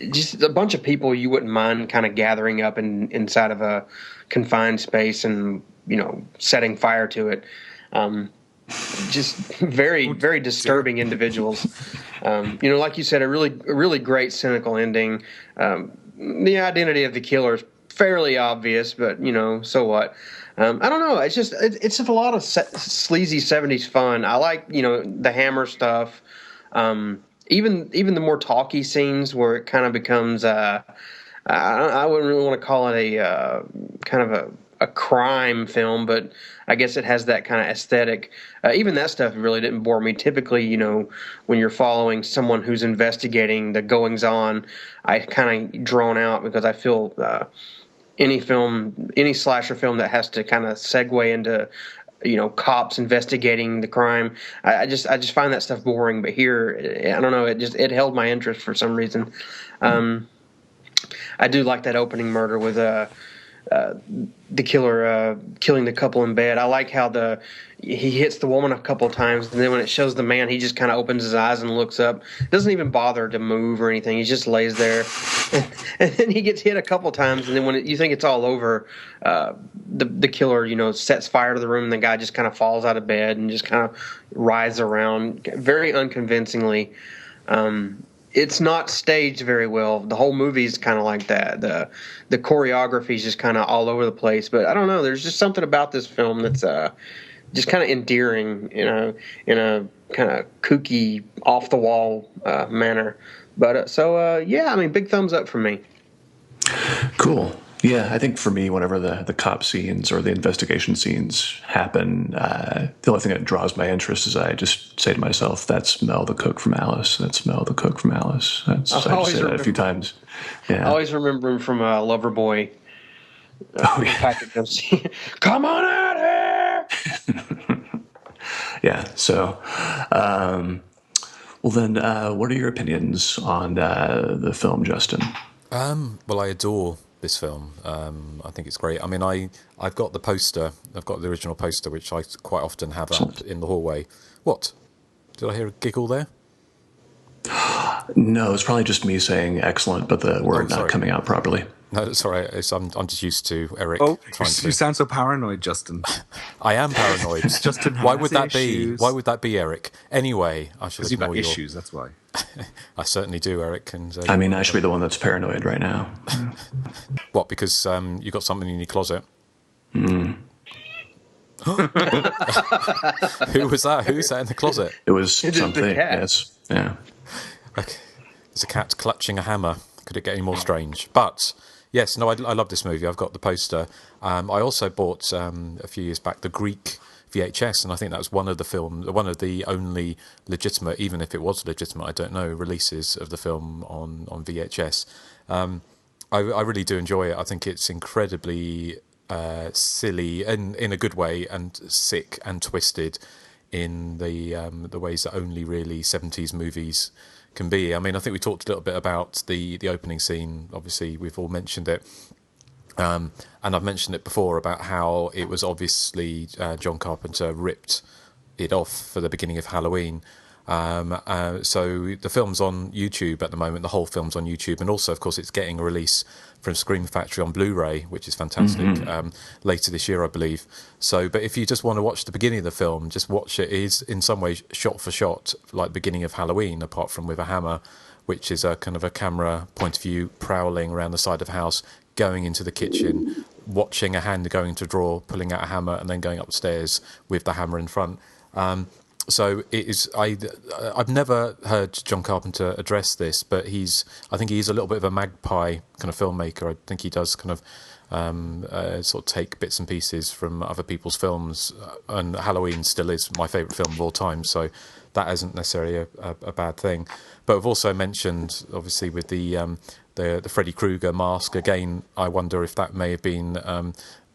just a bunch of people you wouldn't mind kind of gathering up inside of a confined space and setting fire to it. Just very, very disturbing individuals. Like you said, a really great cynical ending. The identity of the killer is fairly obvious, but so what? I don't know. It's just a lot of sleazy 70s fun. I like the hammer stuff. Even the more talky scenes where it kind of becomes I wouldn't really want to call it a kind of a crime film, but I guess it has that kind of aesthetic. Even that stuff really didn't bore me. Typically, when you're following someone who's investigating the goings on, I kind of drone out because I feel any slasher film that has to kind of segue into cops investigating the crime, I just find that stuff boring. But here, I don't know, it held my interest for some reason. I do like that opening murder with the killer killing the couple in bed. I like how he hits the woman a couple of times, and then when it shows the man, he just kind of opens his eyes and looks up. Doesn't even bother to move or anything. He just lays there, and then he gets hit a couple of times, and then when you think it's all over, the killer sets fire to the room, and the guy just kind of falls out of bed and just kind of writhes around very unconvincingly. It's not staged very well. The whole movie is kind of like that. The choreography is just kind of all over the place. But I don't know. There's just something about this film that's just kind of endearing, in a kind of kooky, off the wall manner. But big thumbs up for me. Cool. Yeah, I think for me, whenever the cop scenes or the investigation scenes happen, the only thing that draws my interest is I just say to myself, "That's Mel the cook from Alice. That's Mel the cook from Alice." I just say that a few times. Yeah, I always remember him from Loverboy. Patrick Dempsey. Come on out here. Yeah. So, well then, what are your opinions on the film, Justin? Well, I adore this film. I think it's great. I mean, I've got the poster. I've got the original poster, which I quite often have up in the hallway. What? Did I hear a giggle there? No, it's probably just me saying excellent, but the word not coming out properly. No, that's all right. I'm just used to Erik. You sound so paranoid, Justin. I am paranoid. Justin, why would that be? Why would that be, Erik? Anyway, I should. Because you've got issues. That's why. I certainly do, Erik. And I should be the one that's paranoid right now. What? Because you got something in your closet? Mm. Who was that? Who's that in the closet? It was something. Yes. Yeah. Okay. There's a cat clutching a hammer. Could it get any more strange? But yes, no, I love this movie. I've got the poster. I also bought a few years back the Greek VHS, and I think that was one of the only legitimate, even if it was legitimate, I don't know, releases of the film on VHS. I really do enjoy it. I think it's incredibly silly in a good way, and sick and twisted in the ways that only really 70s movies can be. I mean, I think we talked a little bit about the opening scene. Obviously, we've all mentioned it. And I've mentioned it before about how it was obviously John Carpenter ripped it off for the beginning of Halloween. So the film's on YouTube at the moment. The whole film's on YouTube. And also, of course, it's getting a release from Scream Factory on Blu-ray, which is fantastic, later this year, I believe. So, but if you just want to watch the beginning of the film, just watch it. It is in some ways shot for shot like the beginning of Halloween, apart from with a hammer, which is a kind of a camera point of view, prowling around the side of a house, going into the kitchen, watching a hand going to a drawer, pulling out a hammer, and then going upstairs with the hammer in front. So it is. I've never heard John Carpenter address this, but I think he's a little bit of a magpie kind of filmmaker. I think he does kind of sort of take bits and pieces from other people's films, and Halloween still is my favourite film of all time. So that isn't necessarily a bad thing. But I've also mentioned, obviously, with the Freddy Krueger mask again. I wonder if that may have been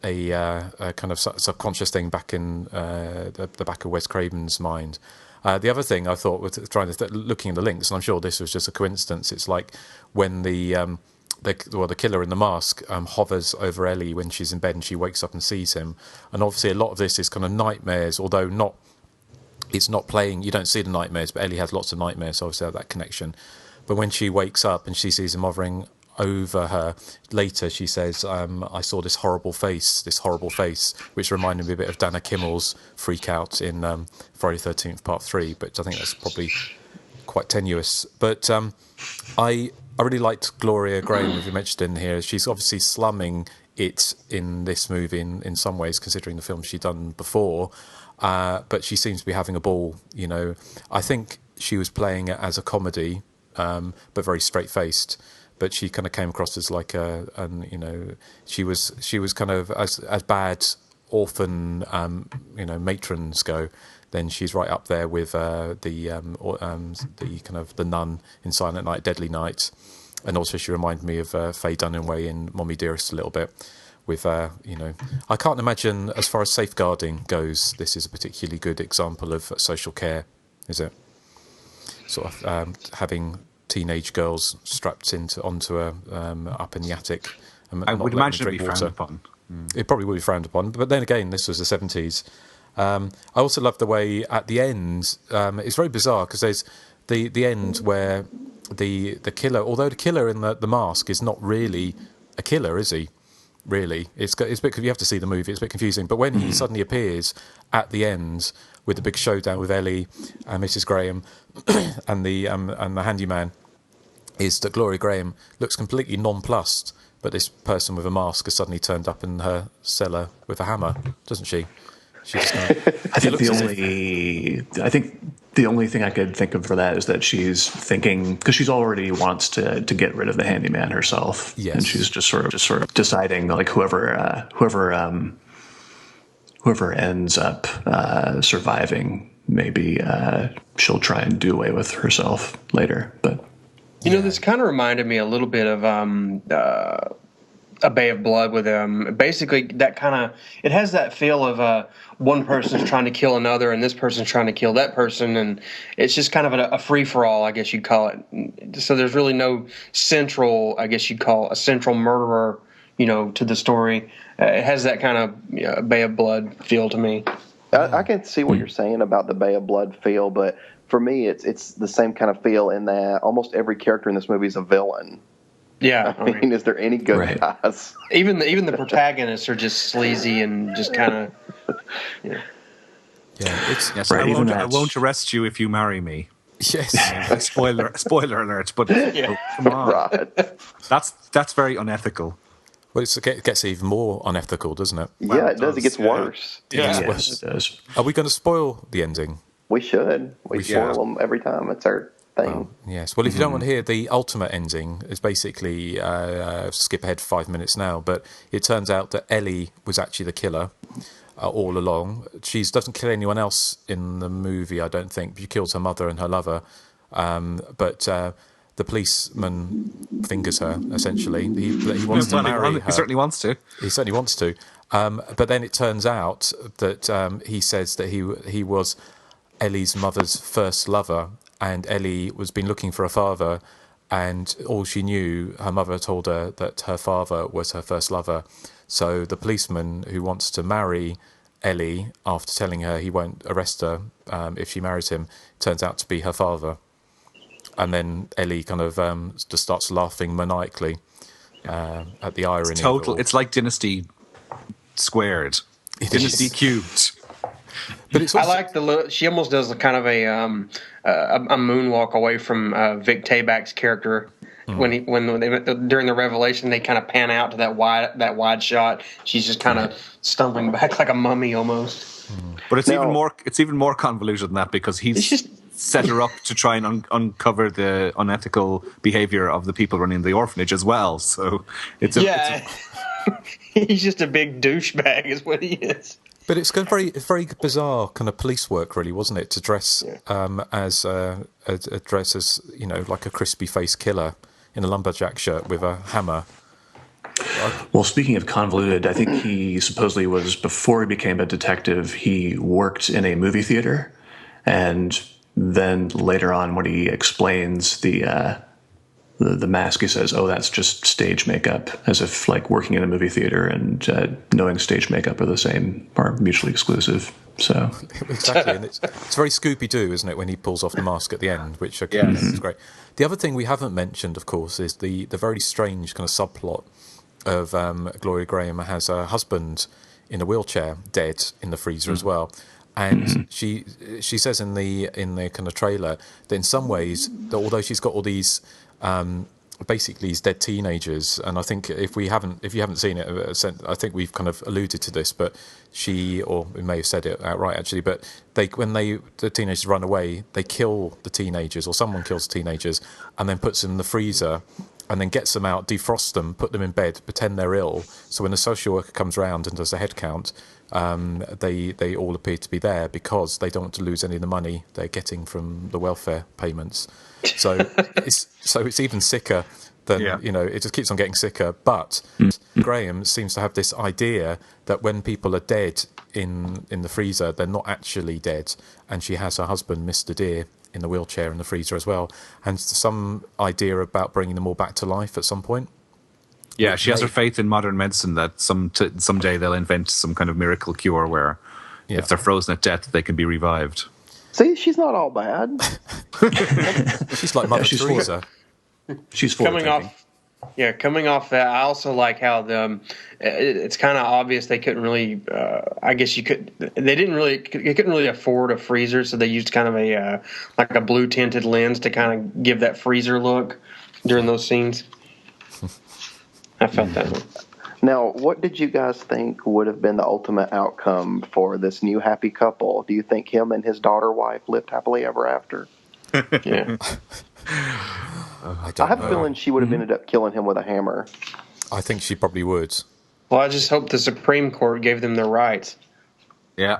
a kind of subconscious thing back in the back of Wes Craven's mind. The other thing I thought was looking at the links, and I'm sure this was just a coincidence. It's like when the killer in the mask hovers over Ellie when she's in bed and she wakes up and sees him. And obviously, a lot of this is kind of nightmares, although it's not playing. You don't see the nightmares, but Ellie has lots of nightmares. So obviously, have that connection. But when she wakes up and she sees him hovering over her later, she says, I saw this horrible face, which reminded me a bit of Dana Kimmel's freak out in Friday the 13th Part 3, but I think that's probably quite tenuous. But I really liked Gloria Graham, as you mentioned in here. She's obviously slumming it in this movie in some ways, considering the film she'd done before, but she seems to be having a ball. I think she was playing it as a comedy, but very straight-faced. but she kind of came across as like she was kind of as bad orphan, matrons go. Then she's right up there with the kind of the nun in Silent Night, Deadly Night, and also she reminded me of Faye Dunaway in Mommy Dearest a little bit. With I can't imagine, as far as safeguarding goes, this is a particularly good example of social care, is it? Sort of having teenage girls strapped onto a up in the attic. And I would imagine it'd be frowned upon. It probably would be frowned upon, but then again, this was the 70s. I also love the way at the end, it's very bizarre because there's the end where the killer, although the killer in the mask is not really a killer, is he? Really, it's a bit. You have to see the movie. It's a bit confusing. But when he suddenly appears at the end with the big showdown with Ellie and Mrs. Graham and the handyman, is that Gloria Graham looks completely nonplussed, but this person with a mask has suddenly turned up in her cellar with a hammer, doesn't she? She's I think the only thing I could think of for that is that she's thinking, because she's already wants to get rid of the handyman herself, yes. And she's just sort of deciding like whoever ends up surviving, maybe she'll try and do away with herself later. But this kind of reminded me a little bit of A Bay of Blood with basically that kind of, it has that feel of one person's trying to kill another and this person's trying to kill that person, and it's just kind of a free-for-all, I guess you'd call it. So there's really no central, I guess you'd call a central murderer, to the story. It has that kind of Bay of Blood feel to me. I can see what you're saying about the Bay of Blood feel, but for me it's the same kind of feel in that almost every character in this movie is a villain. Yeah, I mean, is there any good guys? Even the protagonists are just sleazy and just kind of. Yeah, yes. Right, I won't arrest you if you marry me. Yes. Spoiler alert! But come on, right. That's very unethical. Well, it gets even more unethical, doesn't it? Yeah, it does. It gets worse. Yeah, it does. Are we going to spoil the ending? We should. We spoil them every time. It's our thing. Oh, yes. Well, if you don't want to hear the ultimate ending, it's basically skip ahead 5 minutes now. But it turns out that Ellie was actually the killer all along. She doesn't kill anyone else in the movie, I don't think. She kills her mother and her lover. But the policeman fingers her, essentially. He wants to marry her. He certainly wants to. He certainly wants to. But then it turns out that he says that he was Ellie's mother's first lover, and Ellie was been looking for a father, and all she knew, her mother told her that her father was her first lover. So the policeman who wants to marry Ellie, after telling her he won't arrest her if she marries him, turns out to be her father. And then Ellie kind of just starts laughing maniacally at the irony. It's total. It's like Dynasty squared. Dynasty cubed. But it's also, I like the look. She almost does kind of a moonwalk away from Vic Tayback's character. When during the revelation, they kind of pan out to that wide shot. She's just kind of stumbling back like a mummy almost. But it's even more convoluted than that, because he's just set her up to try and uncover the unethical behavior of the people running the orphanage as well. So he's just a big douchebag, is what he is. But it's very bizarre kind of police work, really, wasn't it? To dress as like a crispy faced killer in a lumberjack shirt with a hammer. Well, speaking of convoluted, I think he supposedly was, before he became a detective, he worked in a movie theater, and then later on, when he explains the mask, he says, "Oh, that's just stage makeup," as if like working in a movie theater and knowing stage makeup are mutually exclusive. So exactly, and it's very Scooby-Doo, isn't it, when he pulls off the mask at the end, which is great. The other thing we haven't mentioned, of course, is the very strange kind of subplot of Gloria Graham has her husband in a wheelchair, dead in the freezer as well. And she says in the kind of trailer that in some ways, that although she's got all these basically these dead teenagers, and I think if you haven't seen it, I think we've kind of alluded to this, but we may have said it outright actually, but when the teenagers run away, they kill the teenagers, or someone kills the teenagers and then puts them in the freezer and then gets them out, defrosts them, put them in bed, pretend they're ill. So when the social worker comes around and does a head count, they all appear to be there because they don't want to lose any of the money they're getting from the welfare payments. So it's even sicker than, it just keeps on getting sicker. But Graham seems to have this idea that when people are dead in the freezer, they're not actually dead. And she has her husband, Mr. Deere, in the wheelchair in the freezer as well. And some idea about bringing them all back to life at some point. Yeah, she has her faith in modern medicine that someday they'll invent some kind of miracle cure where if they're frozen at death, they can be revived. See, she's not all bad. She's like Mother Teresa. She's coming off that. I also like how it's kind of obvious they couldn't really. I guess they couldn't really afford a freezer, so they used kind of a blue tinted lens to kind of give that freezer look during those scenes. I felt that one. Now, what did you guys think would have been the ultimate outcome for this new happy couple? Do you think him and his daughter wife lived happily ever after? Yeah. I have a feeling she would have ended up killing him with a hammer. I think she probably would. Well, I just hope the Supreme Court gave them their rights. Yeah.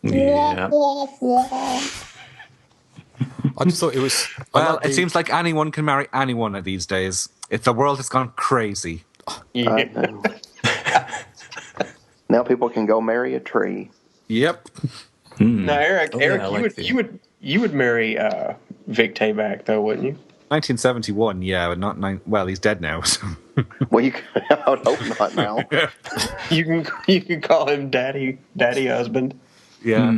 I just thought it was... Well, it seems like anyone can marry anyone these days. The world has gone crazy. Yeah. Now people can go marry a tree. Yep. Now, Eric, you would marry Vic Tayback, though, wouldn't you? 1971, yeah, but not well. He's dead now. So. Well, I would hope not now. You can call him daddy husband. Yeah.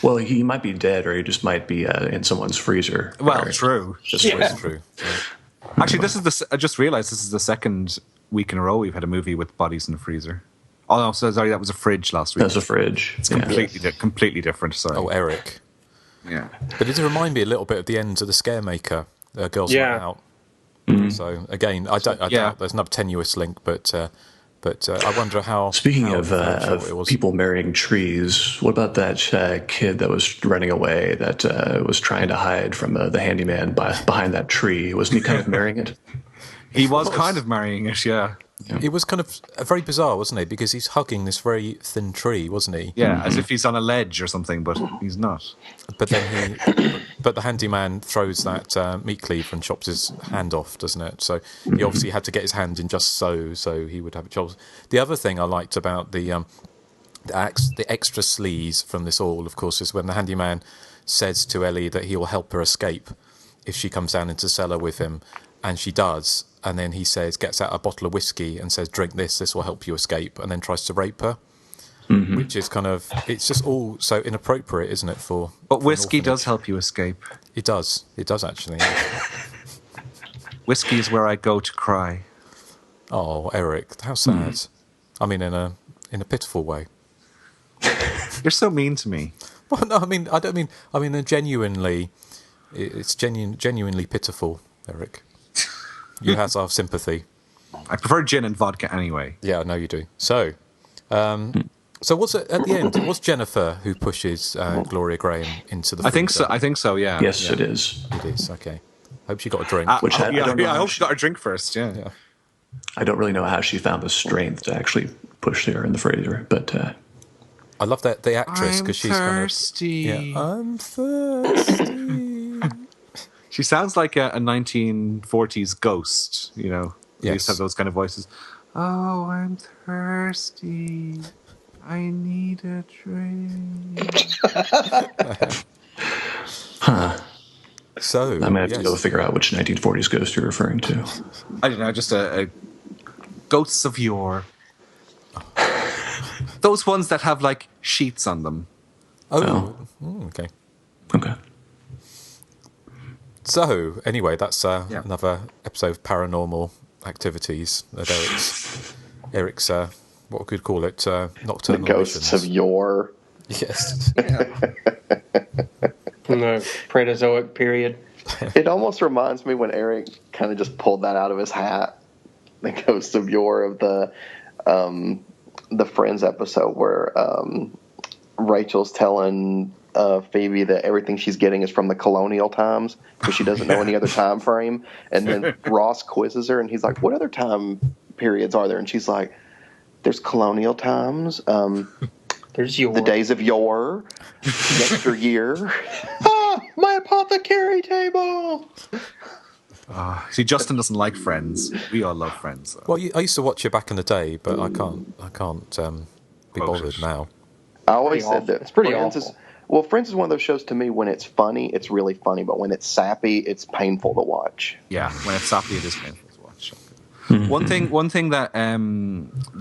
Well, he might be dead, or he just might be in someone's freezer. Well, true. Just true. Actually, I just realized this is the second week in a row we've had a movie with bodies in the freezer. Oh no, sorry, that was a fridge last week. That was a fridge. It's completely different. Sorry. Oh, Erik. Yeah. But it did remind me a little bit of the end of the Scaremaker. Girls Night Out. So again, I doubt there's another tenuous link, but I wonder how. Speaking of people marrying trees, what about that kid that was running away that was trying to hide from the handyman behind that tree? Wasn't he kind of marrying it? He was kind of marrying it, yeah. It was kind of very bizarre, wasn't it? Because he's hugging this very thin tree, wasn't he? Yeah, as if he's on a ledge or something, but he's not. But then but the handyman throws that meat cleaver and chops his hand off, doesn't it? So he obviously had to get his hand in just so he would have it chopped. The other thing I liked about the extra sleaze from this all, of course, is when the handyman says to Ellie that he will help her escape if she comes down into the cellar with him, and she does. And then he gets out a bottle of whiskey and says, "Drink this. This will help you escape." And then tries to rape her, which is it's just all so inappropriate, isn't it? But whiskey does help you escape. It does. It does actually. Whiskey is where I go to cry. Oh, Erik, how sad. I mean, in a pitiful way. You're so mean to me. Well, no, I don't mean. I mean, genuinely, it's genuinely pitiful, Erik. You have our sympathy. I prefer gin and vodka anyway. Yeah, I know you do. So what's it at the end? It was Jennifer who pushes Gloria Graham into the freezer. I think so, yeah. Yes, it is. It is, okay. Hope she got a drink. I hope she got a drink first, yeah. I don't really know how she found the strength to actually push her in the freezer, but... I love the actress because she's thirsty. I'm thirsty. She sounds like a 1940s ghost, you know. They used to have those kind of voices. Oh, I'm thirsty. I need a drink. Huh. So I'm going to have to go figure out which 1940s ghost you're referring to. I don't know, just a ghosts of yore. Those ones that have, like, sheets on them. Oh. Okay. Okay. So, anyway, that's another episode of Paranormal Activities at Erik's what we could call it, nocturnal The ghosts missions. of yore. Yes. From the Proterozoic period. It almost reminds me when Erik kind of just pulled that out of his hat. The ghosts of yore of the Friends episode where Rachel's telling Phoebe that everything she's getting is from the colonial times because she doesn't know any other time frame. And then Ross quizzes her, and he's like, "What other time periods are there?" And she's like, "There's colonial times. There's yore. The days of yore, yesteryear." My apothecary table. See, Justin doesn't like Friends. We all love Friends, though. Well, I used to watch it back in the day, but I can't be bothered now. I always said that It's pretty Friends awful. Friends is one of those shows to me. When it's funny, it's really funny, but when it's sappy, it's painful to watch. Yeah, when it's sappy, it is painful to watch. One thing that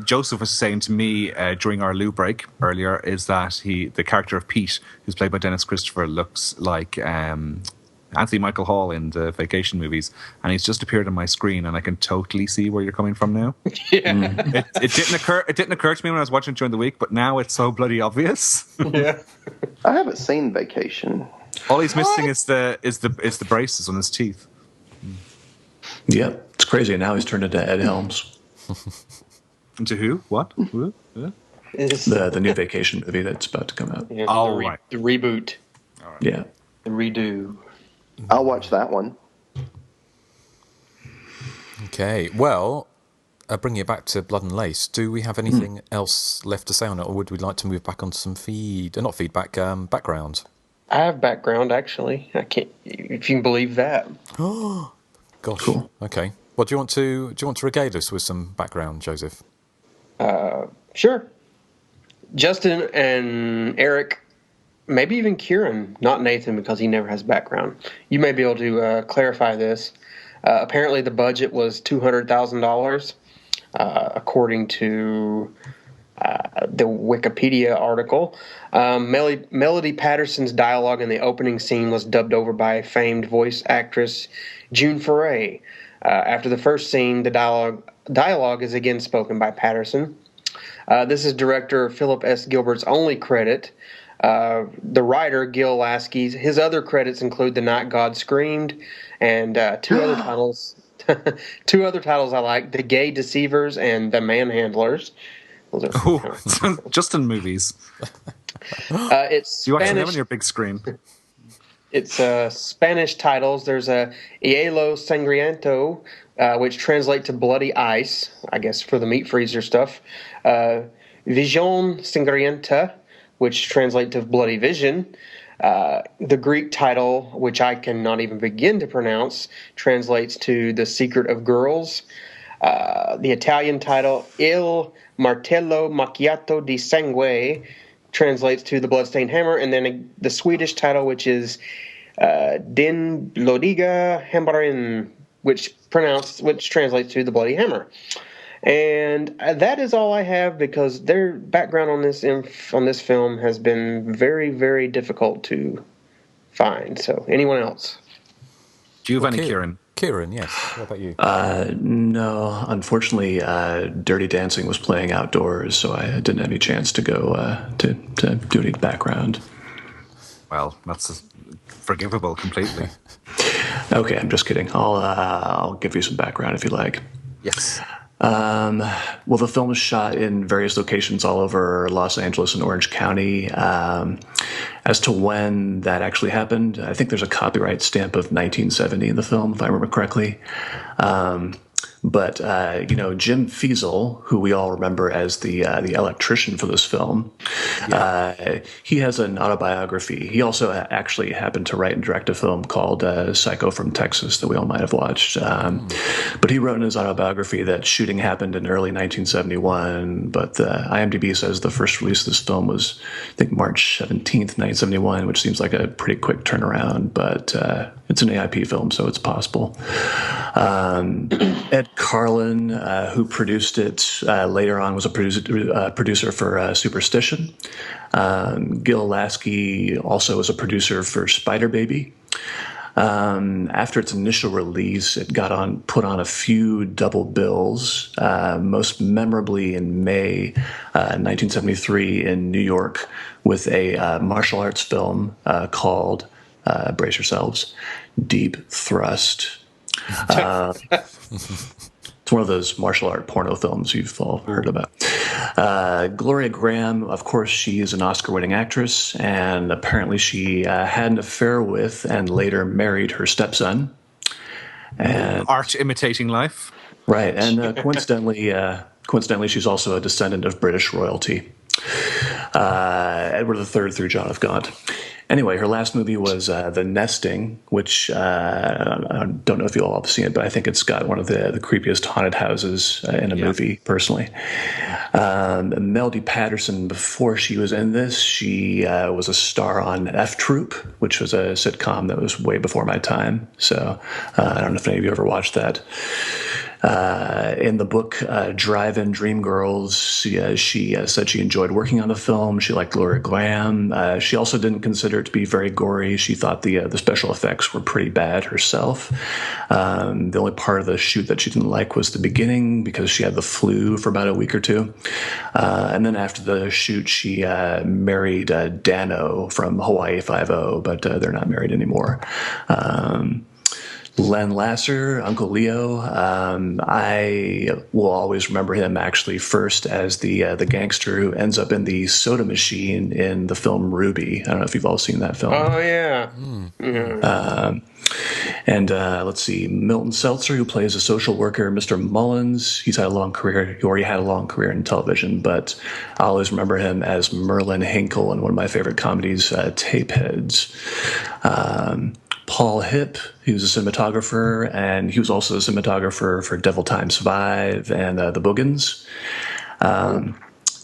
Joseph was saying to me during our loo break earlier is that the character of Pete, who's played by Dennis Christopher, looks like Anthony Michael Hall in the Vacation movies, and he's just appeared on my screen, and I can totally see where you're coming from now. Yeah. It didn't occur to me when I was watching it during the week, but now it's so bloody obvious. Yeah. I haven't seen Vacation. All he's missing is the braces on his teeth. Yep, it's crazy. Now he's turned into Ed Helms. Into who? What? Who? The new Vacation movie that's about to come out. Yeah, right. The reboot. Right. Yeah. The redo. I'll watch that one. Okay, well, bringing it back to Blood and Lace, do we have anything else left to say on it, or would we like to move back onto some background? I have background, actually. I can't, if you can believe that. Gosh. Cool. Okay. Well, do you want to regale us with some background, Joseph? Sure. Justin and Erik, maybe even Kieran, not Nathan because he never has background. You may be able to clarify this. Apparently the budget was $200,000, according to the Wikipedia article. Melody Patterson's dialogue in the opening scene was dubbed over by famed voice actress June Foray. After the first scene, the dialogue is again spoken by Patterson. This is director Philip S. Gilbert's only credit. The writer, Gil Lasky's, his other credits include The Night God Screamed and two other titles. Two other titles I like: The Gay Deceivers and The Manhandlers. Those are Justin movies. It's you watch Spanish, them on your big screen. It's Spanish titles. There's a Hielo Sangriento, which translate to bloody ice, I guess for the meat freezer stuff. Vision Sangrienta, which translate to bloody vision. The Greek title, which I cannot even begin to pronounce, translates to The Secret of Girls. The Italian title, Il Martello Macchiato di Sangue, translates to The Bloodstained Hammer. And then the Swedish title, which is Din Blodiga Hammaren, which translates to The Bloody Hammer. And that is all I have, because their background on this film has been very, very difficult to find. So, anyone else? Do you have any, Kieran? Kieran, yes. What about you? No, unfortunately, Dirty Dancing was playing outdoors, so I didn't have any chance to go to do any background. Well, that's forgivable completely. Okay, I'm just kidding. I'll give you some background if you like. Yes. Well, the film was shot in various locations all over Los Angeles and Orange County. As to when that actually happened, I think there's a copyright stamp of 1970 in the film, if I remember correctly. But Jim Feasel, who we all remember as the electrician for this film, he has an autobiography. He also actually happened to write and direct a film called Psycho from Texas that we all might have watched. But he wrote in his autobiography that shooting happened in early 1971, but IMDb says the first release of this film was, I think, March 17th, 1971, which seems like a pretty quick turnaround, but it's an AIP film, so it's possible. Ed Carlin, who produced it, later on was a producer for Superstition. Gil Lasky also was a producer for Spider Baby. After its initial release, it got put on a few double bills, most memorably in May 1973 in New York with a martial arts film called, brace yourselves, Deep Thrust. It's one of those martial art porno films you've all heard about. Gloria Graham, of course, she is an Oscar-winning actress, and apparently she had an affair with and later married her stepson. And art imitating life. Right, and coincidentally, she's also a descendant of British royalty. Edward III through John of Gaunt. Anyway, her last movie was The Nesting, which I don't know if you all have seen it, but I think it's got one of the creepiest haunted houses in a movie, personally. Melody Patterson, before she was in this, she was a star on F Troop, which was a sitcom that was way before my time. So I don't know if any of you ever watched that. In the book Drive-In Dreamgirls, she said she enjoyed working on the film. She liked Gloria Graham. She also didn't consider it to be very gory. She thought the special effects were pretty bad herself. The only part of the shoot that she didn't like was the beginning, because she had the flu for about a week or two. And then after the shoot, she married Dano from Hawaii Five-0, but they're not married anymore. Len Lasser, Uncle Leo. I will always remember him actually first as the gangster who ends up in the soda machine in the film Ruby. I don't know if you've all seen that film. Oh yeah. And let's see, Milton Seltzer, who plays a social worker, Mr. Mullins. He's had a long career. He already had a long career in television, but I always remember him as Merlin Hinkle in one of my favorite comedies, Tapeheads. Paul Hipp, he was a cinematographer, and he was also a cinematographer for Devil Times 5 and The Boogans.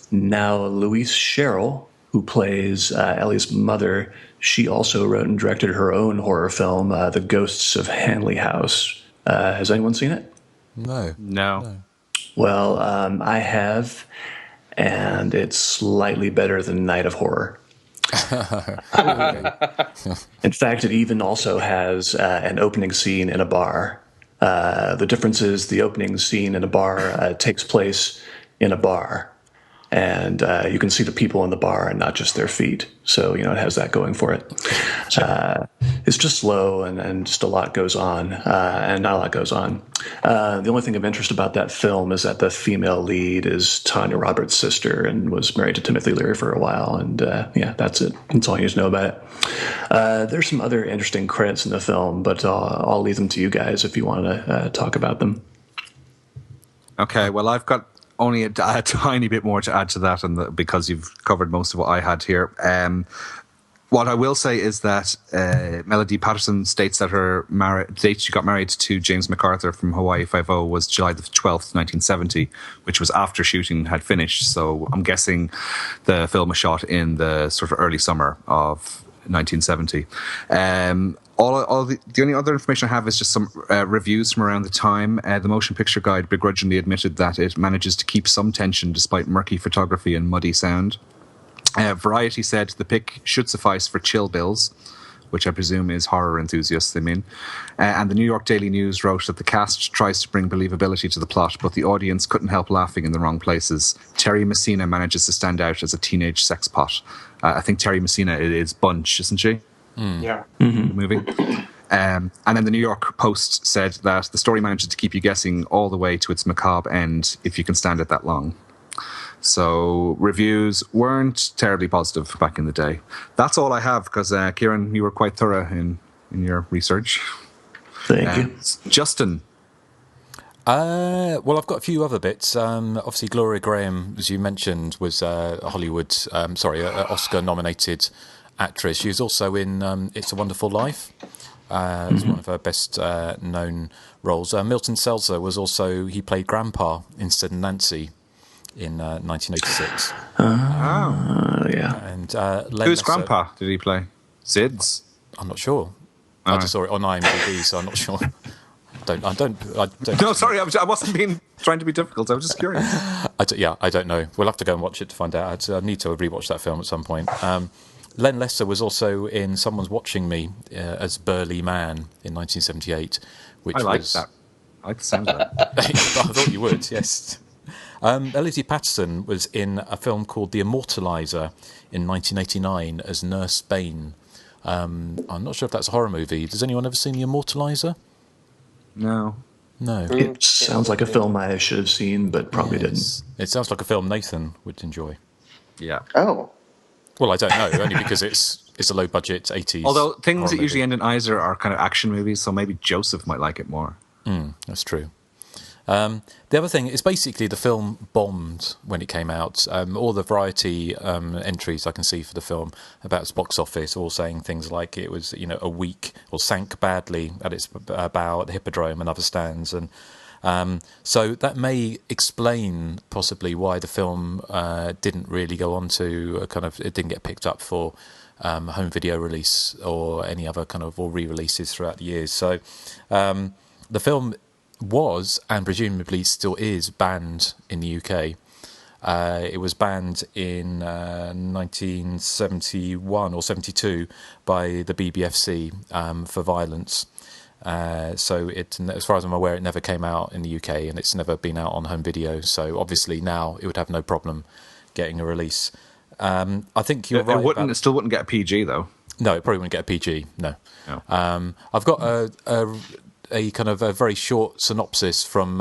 Now, Louise Sherrill, who plays Ellie's mother, she also wrote and directed her own horror film, The Ghosts of Hanley House. Has anyone seen it? No. Well, I have, and it's slightly better than Night of Horror. In fact, it even also has an opening scene in a bar. The difference is the opening scene in a bar takes place in a bar, and you can see the people in the bar and not just their feet. So, it has that going for it. It's just slow, and just a lot goes on, and not a lot goes on. The only thing of interest about that film is that the female lead is Tanya Roberts' sister and was married to Timothy Leary for a while. And that's it. That's all you need to know about it. There's some other interesting credits in the film, but I'll leave them to you guys if you want to talk about them. Okay, well, I've got only a tiny bit more to add to that, and because you've covered most of what I had here. What I will say is that Melody Patterson states that her date she got married to James MacArthur from Hawaii Five-0 was July the 12th, 1970, which was after shooting had finished. So I'm guessing the film was shot in the sort of early summer of 1970. The only other information I have is just some reviews from around the time. The Motion Picture Guide begrudgingly admitted that it manages to keep some tension despite murky photography and muddy sound. Variety said the pick should suffice for chill bills, which I presume is horror enthusiasts they mean. And the New York Daily News wrote that the cast tries to bring believability to the plot, but the audience couldn't help laughing in the wrong places. Terry Messina manages to stand out as a teenage sex pot. I think Terry Messina is Bunch, isn't she? Yeah. The movie. And then the New York Post said that the story manages to keep you guessing all the way to its macabre end if you can stand it that long. So reviews weren't terribly positive back in the day. That's all I have, because Kieran, you were quite thorough in your research. Thank you. Justin. Well, I've got a few other bits. Obviously, Gloria Graham, as you mentioned, was an Oscar-nominated actress. She was also in It's a Wonderful Life. It's one of her best known roles. Milton Seltzer was also, he played Grandpa in Sid and Nancy in 1986. Yeah. And whose Grandpa did he play? Sid's? I'm not sure. I just saw it on IMDb, so I'm not sure. I don't. No, sorry, I wasn't trying to be difficult. I was just curious. I don't know. We'll have to go and watch it to find out. I need to rewatch that film at some point. Len Lesser was also in Someone's Watching Me as Burly Man in 1978. I like that. I like the sound of that. I thought you would, yes. Melody Patterson was in a film called The Immortalizer in 1989 as Nurse Bane. I'm not sure if that's a horror movie. Has anyone ever seen The Immortalizer? No. No. It sounds like a film I should have seen, but probably didn't. It sounds like a film Nathan would enjoy. Yeah. Oh. Well, I don't know, only because it's a low-budget 80s. Although things that horror usually movie. end in Iser are kind of action movies, so maybe Joseph might like it more. That's true. The other thing is basically the film bombed when it came out. All the Variety entries I can see for the film about its box office, all saying things like it was, a weak or sank badly at its bow at the Hippodrome and other stands, and so that may explain possibly why the film didn't really go on to it didn't get picked up for home video release or any other or re-releases throughout the years. So the film was, and presumably still is, banned in the UK. It was banned in 1971 or 72 by the BBFC for violence. So it, as far as I'm aware, it never came out in the UK, and it's never been out on home video. So obviously now it would have no problem getting a release. I think you're right. It still wouldn't get a PG though. No, it probably wouldn't get a PG. No. I've got a kind of a very short synopsis from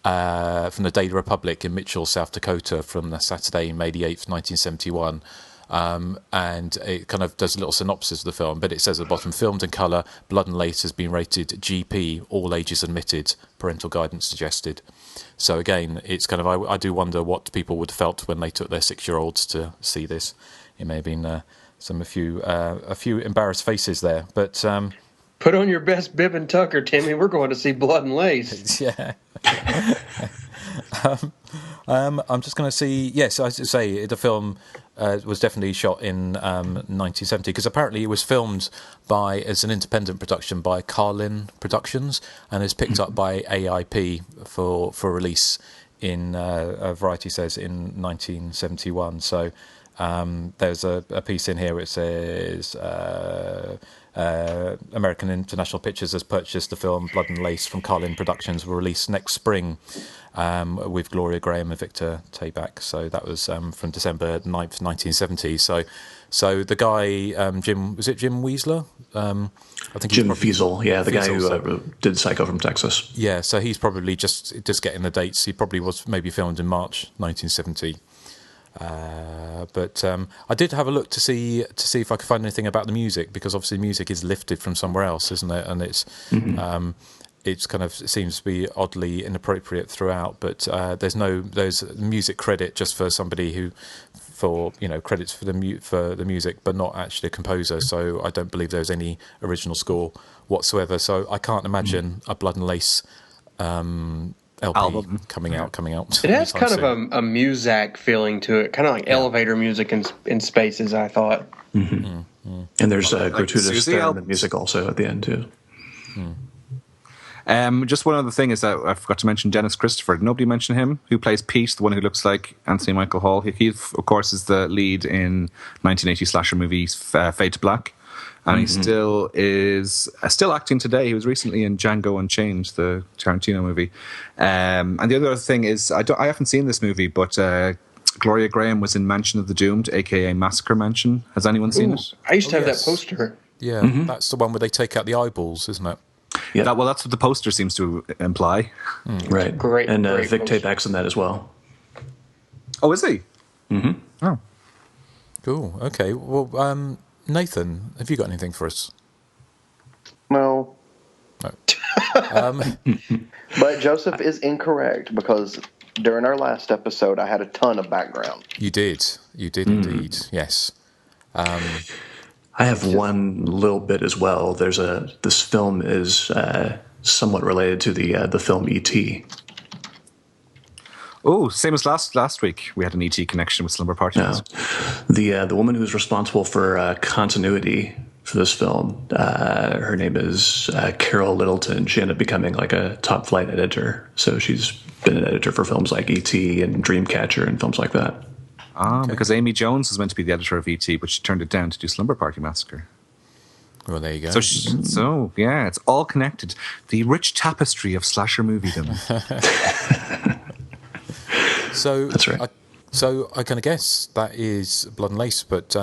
the Daily Republic in Mitchell, South Dakota, from the Saturday, May the 8th, 1971. And it kind of does a little synopsis of the film, but it says at the bottom, filmed in colour, Blood and Lace has been rated GP, all ages admitted, parental guidance suggested. So again, it's kind of, I do wonder what people would have felt when they took their 6-year-olds to see this. It may have been a few embarrassed faces there, but put on your best bib and tucker, Timmy. We're going to see Blood and Lace. Yeah. I'm just going to see. Yes, I should say the film was definitely shot in 1970, because apparently it was filmed as an independent production by Carlin Productions and is picked up by AIP for release in Variety says in 1971. So there's a piece in here which says American International Pictures has purchased the film Blood and Lace from Carlin Productions, will release next spring with Gloria Graham and Victor Tabak. So that was from December 9th, 1970. So the guy, Jim Weasler? I think Jim Fiesel, the guy who did Psycho from Texas. Yeah, so he's probably just getting the dates. He probably was maybe filmed in March 1970. But I did have a look to see if I could find anything about the music, because obviously music is lifted from somewhere else, isn't it? And it's kind of seems to be oddly inappropriate throughout. But there's music credit just for somebody credits for the music, but not actually a composer. So I don't believe there's any original score whatsoever. So I can't imagine a Blood and Lace LP album coming out. It has kind of a Muzak feeling to it, kind of like elevator music in spaces, I thought. And there's gratuitous theremin music also at the end too. Just one other thing is that I forgot to mention Dennis Christopher. Did nobody mention him? Who plays Pete, the one who looks like Anthony Michael Hall? He of course, is the lead in 1980 slasher movie Fade to Black. And he still is acting today. He was recently in Django Unchained, the Tarantino movie. And the other thing is, I haven't seen this movie, but Gloria Graham was in Mansion of the Doomed, a.k.a. Massacre Mansion. Has anyone seen it? I used to have that poster. Yeah, that's the one where they take out the eyeballs, isn't it? Yeah, that's what the poster seems to imply. Right. Great. And great Vic poster. Tabak's in that as well. Oh, is he? Mm-hmm. Oh. Cool. Okay. Well, Nathan, have you got anything for us? No. But Joseph is incorrect, because during our last episode, I had a ton of background. You did indeed. Yes. I have one little bit as well. This film is somewhat related to the film E.T. Oh, same as last week. We had an ET connection with Slumber Party. No. The woman who's responsible for continuity for this film, her name is Carol Littleton. She ended up becoming like a top flight editor. So she's been an editor for films like E.T. and Dreamcatcher and films like that. Because Amy Jones was meant to be the editor of E.T., but she turned it down to do Slumber Party Massacre. Well, there you go. So it's all connected. The rich tapestry of slasher moviedom. So that's right. So I kind of guess that is Blood and Lace. But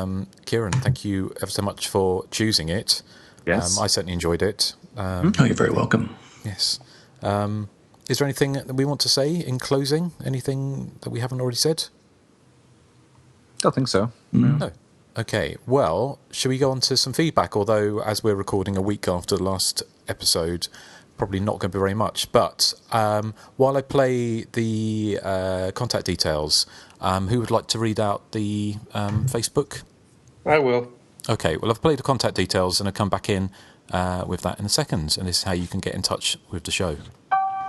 Kieran, thank you ever so much for choosing it. Yes, I certainly enjoyed it. You're very welcome. Yes. Is there anything that we want to say in closing? Anything that we haven't already said? Don't think so. No. Okay, well, should we go on to some feedback? Although, as we're recording a week after the last episode, probably not going to be very much. But while I play the contact details, who would like to read out the Facebook? I will. Okay, well, I've played the contact details and I'll come back in with that in a second. And this is how you can get in touch with the show.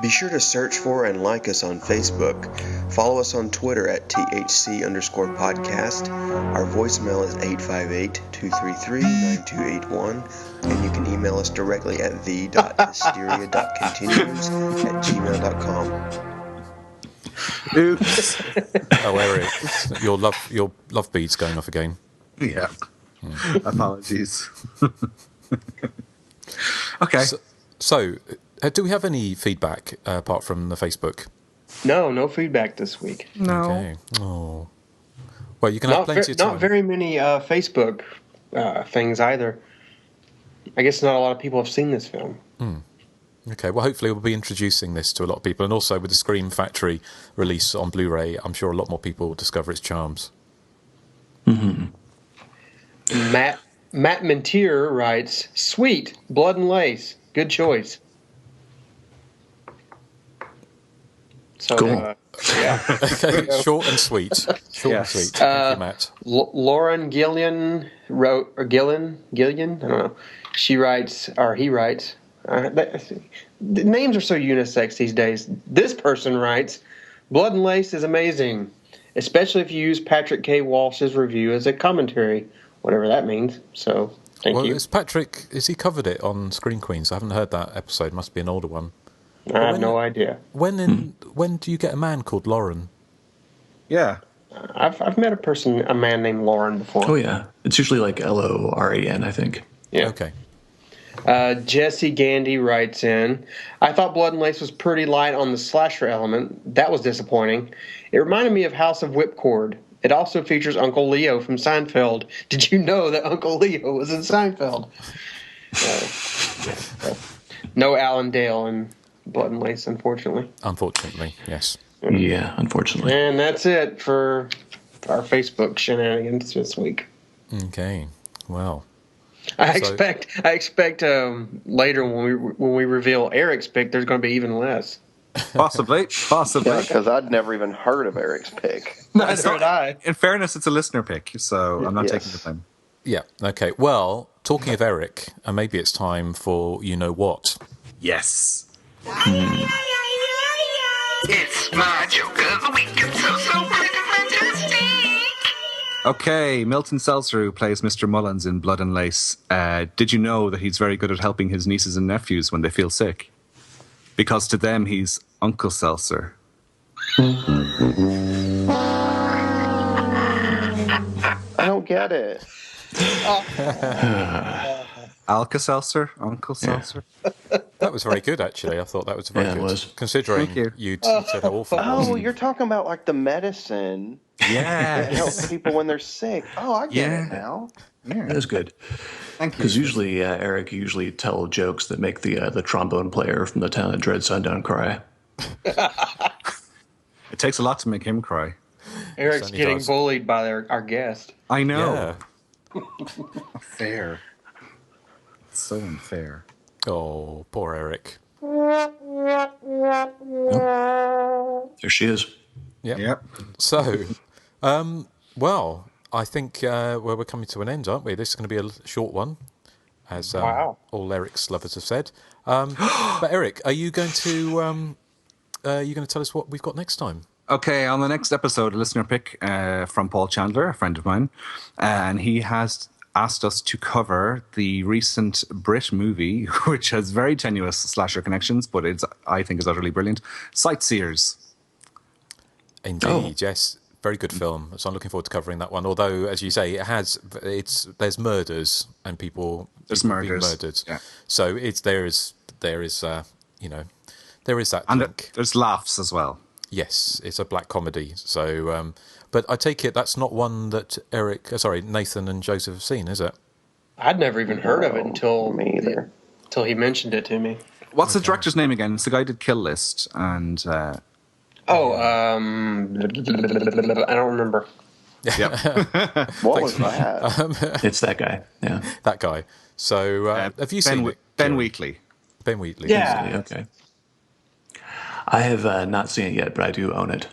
Be sure to search for and like us on Facebook. Follow us on Twitter at THC_podcast. Our voicemail is 858-233-9281. And you can email us directly at the.hysteria.continues@gmail.com. Oops. Oh, Erik, your love bead's going off again. Yeah. Apologies. Okay. So do we have any feedback apart from the Facebook? No feedback this week. No. Okay. Oh. Well, you can have plenty of time. Not very many Facebook things either. I guess not a lot of people have seen this film. Okay, well, hopefully we'll be introducing this to a lot of people. And also with the Scream Factory release on Blu-ray, I'm sure a lot more people will discover its charms. Mm-hmm. Matt Mentier writes, "Sweet, Blood and Lace. Good choice." So, cool. Yeah. Okay, short and sweet. Short and sweet. Thank you, Matt. Lauren Gillian wrote, or Gillian? I don't know. She writes, or he writes, the names are so unisex these days. This person writes, "Blood and Lace is amazing, especially if you use Patrick K. Walsh's review as a commentary," whatever that means. So, thank you. Is Patrick, has he covered it on Screen Queens? I haven't heard that episode. Must be an older one. I have no idea. When do you get a man called Lauren? Yeah. I've met a man named Lauren before. Oh, yeah. It's usually like Loran, I think. Yeah. Okay. Jesse Gandy writes in, "I thought Blood and Lace was pretty light on the slasher element. That was disappointing. It reminded me of House of Whipcord. It also features Uncle Leo from Seinfeld. Did you know that Uncle Leo was in Seinfeld?" No Alan Dale in Blood and Lace, unfortunately. Unfortunately, yes. Yeah, unfortunately. And that's it for our Facebook shenanigans this week. Okay, well. I expect later when we reveal Erik's pick, there's going to be even less. Possibly. Yeah, because I'd never even heard of Erik's pick. Neither had I. In fairness, it's a listener pick, so I'm not taking the time. Yeah, okay. Well, talking of Erik, maybe it's time for You Know What. Yes. It's my joke of the week. It's so freaking fantastic. Okay, Milton Seltzer, who plays Mr. Mullins in Blood and Lace. Did you know that he's very good at helping his nieces and nephews when they feel sick? Because to them, he's Uncle Seltzer. I don't get it. Alka-Seltzer? Uncle Seltzer? That was very good, actually. I thought that was very good. It was. Considering you'd said how awful it was. Oh, you're talking about like the medicine that helps people when they're sick. Oh, I get it now. Yeah, that's good. Thank you. Because usually, Erik, you usually tell jokes that make the trombone player from the town of Dread Sundown cry. It takes a lot to make him cry. Erik's getting bullied by our guest. I know. Yeah. Fair. It's so unfair. Oh, poor Erik. There she is. Yep. So, well, I think we're coming to an end, aren't we? This is going to be a short one, as all Erik's lovers have said. But Erik, are you going to tell us what we've got next time? Okay, on the next episode, a listener pick from Paul Chandler, a friend of mine, and he has asked us to cover the recent Brit movie, which has very tenuous slasher connections, but I think is utterly brilliant, Sightseers. Indeed, yes. Very good film. So I'm looking forward to covering that one. Although, as you say, there's murders and people being murdered. Yeah. So there is that and link. There's laughs as well. Yes, it's a black comedy. So, but I take it that's not one that Nathan and Joseph have seen, is it? I'd never even heard of it until he mentioned it to me. What's the director's name again? It's the guy who did Kill List and. I don't remember. Yep. What was that? It's that guy. Yeah. That guy. So, have you seen it? Ben Wheatley. Ben Wheatley. Yeah. Okay. I have not seen it yet, but I do own it.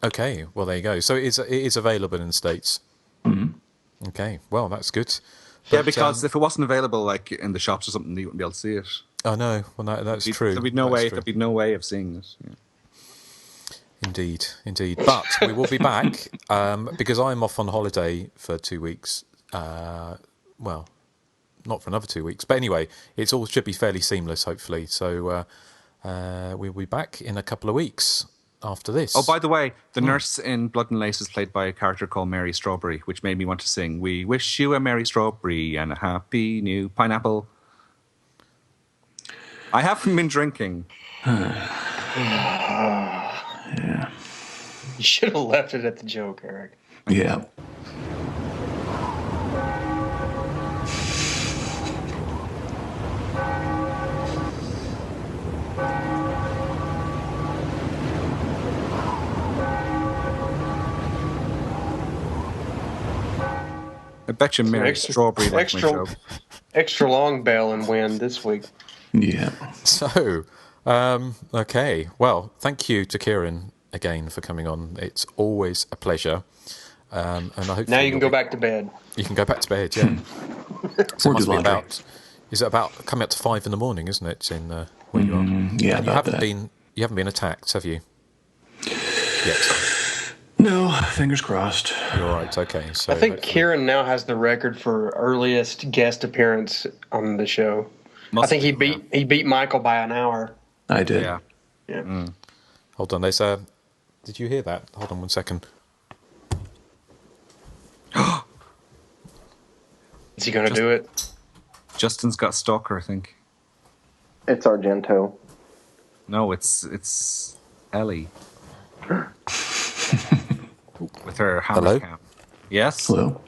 Okay, well, there you go. So it is available in the States. Mm-hmm. Okay, well, that's good. Yeah, because if it wasn't available, like in the shops or something, you wouldn't be able to see it. Oh no, well that's true. There'd be no way. There'd be no way of seeing it. Yeah. Indeed. But we will be back because I'm off on holiday for 2 weeks. Well, not for another 2 weeks, but anyway, it all should be fairly seamless, hopefully. So we'll be back in a couple of weeks after this. Oh, by the way, the nurse in Blood and Lace is played by a character called Mary Strawberry, which made me want to sing "We wish you a Merry Strawberry and a happy new pineapple." I haven't been drinking. Yeah. You should have left it at the joke, Eric. Yeah. I bet you Mary Strawberry likes my joke. Extra long bail and win this week. Yeah. So, okay. Well, thank you to Kieran again for coming on. It's always a pleasure. And I hope now you can go back to bed. You can go back to bed, yeah. So it must be about. Is it about coming up to 5 in the morning? Isn't it? In where you are? Yeah. And you haven't been attacked, have you? Yet. No, fingers crossed. You're all right. Okay. So I think Kieran now has the record for earliest guest appearance on the show. I think he beat Michael by an hour. I did. Yeah. Hold on. There's a. Did you hear that? Hold on 1 second. Is he going to do it? Justin's got stalker, I think. It's Argento. No, it's Ellie. With her hammer cam. Yes? Hello?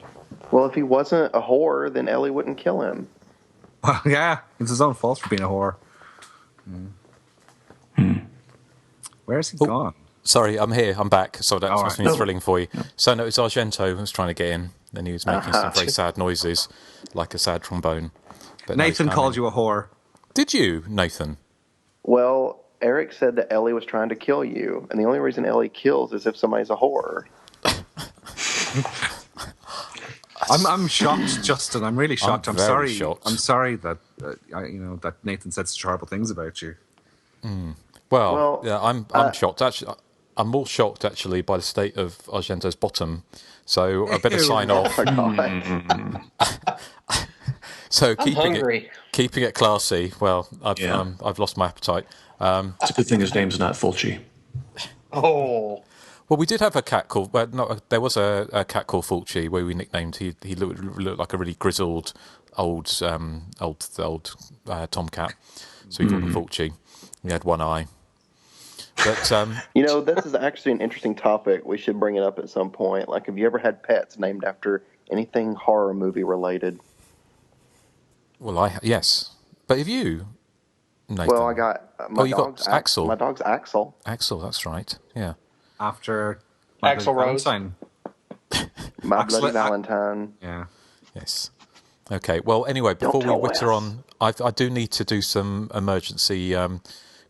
Well, if he wasn't a whore, then Ellie wouldn't kill him. Well, yeah, it's his own fault for being a whore. Where's he gone? Sorry, I'm here. I'm back. So that must be right. thrilling for you. So no, it's Argento who was trying to get in. Then he was making some very sad noises, like a sad trombone. But Nathan called you a whore. Did you, Nathan? Well, Erik said that Ellie was trying to kill you, and the only reason Ellie kills is if somebody's a whore. I'm shocked, Justin. I'm really shocked. I'm sorry. Shocked. I'm sorry that that Nathan said such horrible things about you. Well, yeah, I'm shocked. Actually, I'm more shocked actually by the state of Argento's bottom. So I better sign off. So keeping it classy. Well, I've lost my appetite. It's a good thing his name's not Fulci. Oh. Well, we did have a cat called. Well, no, there was a cat called Fulci where we nicknamed. He looked like a really grizzled old tomcat. So we called him Fulci. He had one eye. But this is actually an interesting topic. We should bring it up at some point. Like, have you ever had pets named after anything horror movie related? Well, yes. But have you, Nathan? Well, I got my dog's Axel. My dog's Axel. Axel, that's right. Yeah. After Axel Rose. My Bloody Valentine. Yeah. Yes. Okay. Well, anyway, before we witter on, I do need to do some emergency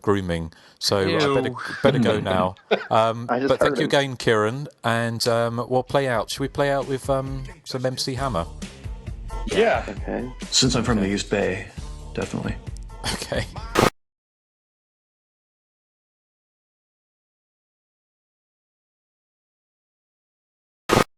grooming, so I better go now. But thank you again, Kieran, and we'll play out. Should we play out with some MC Hammer? Yeah. Okay. Since I'm from the East Bay, definitely. Okay.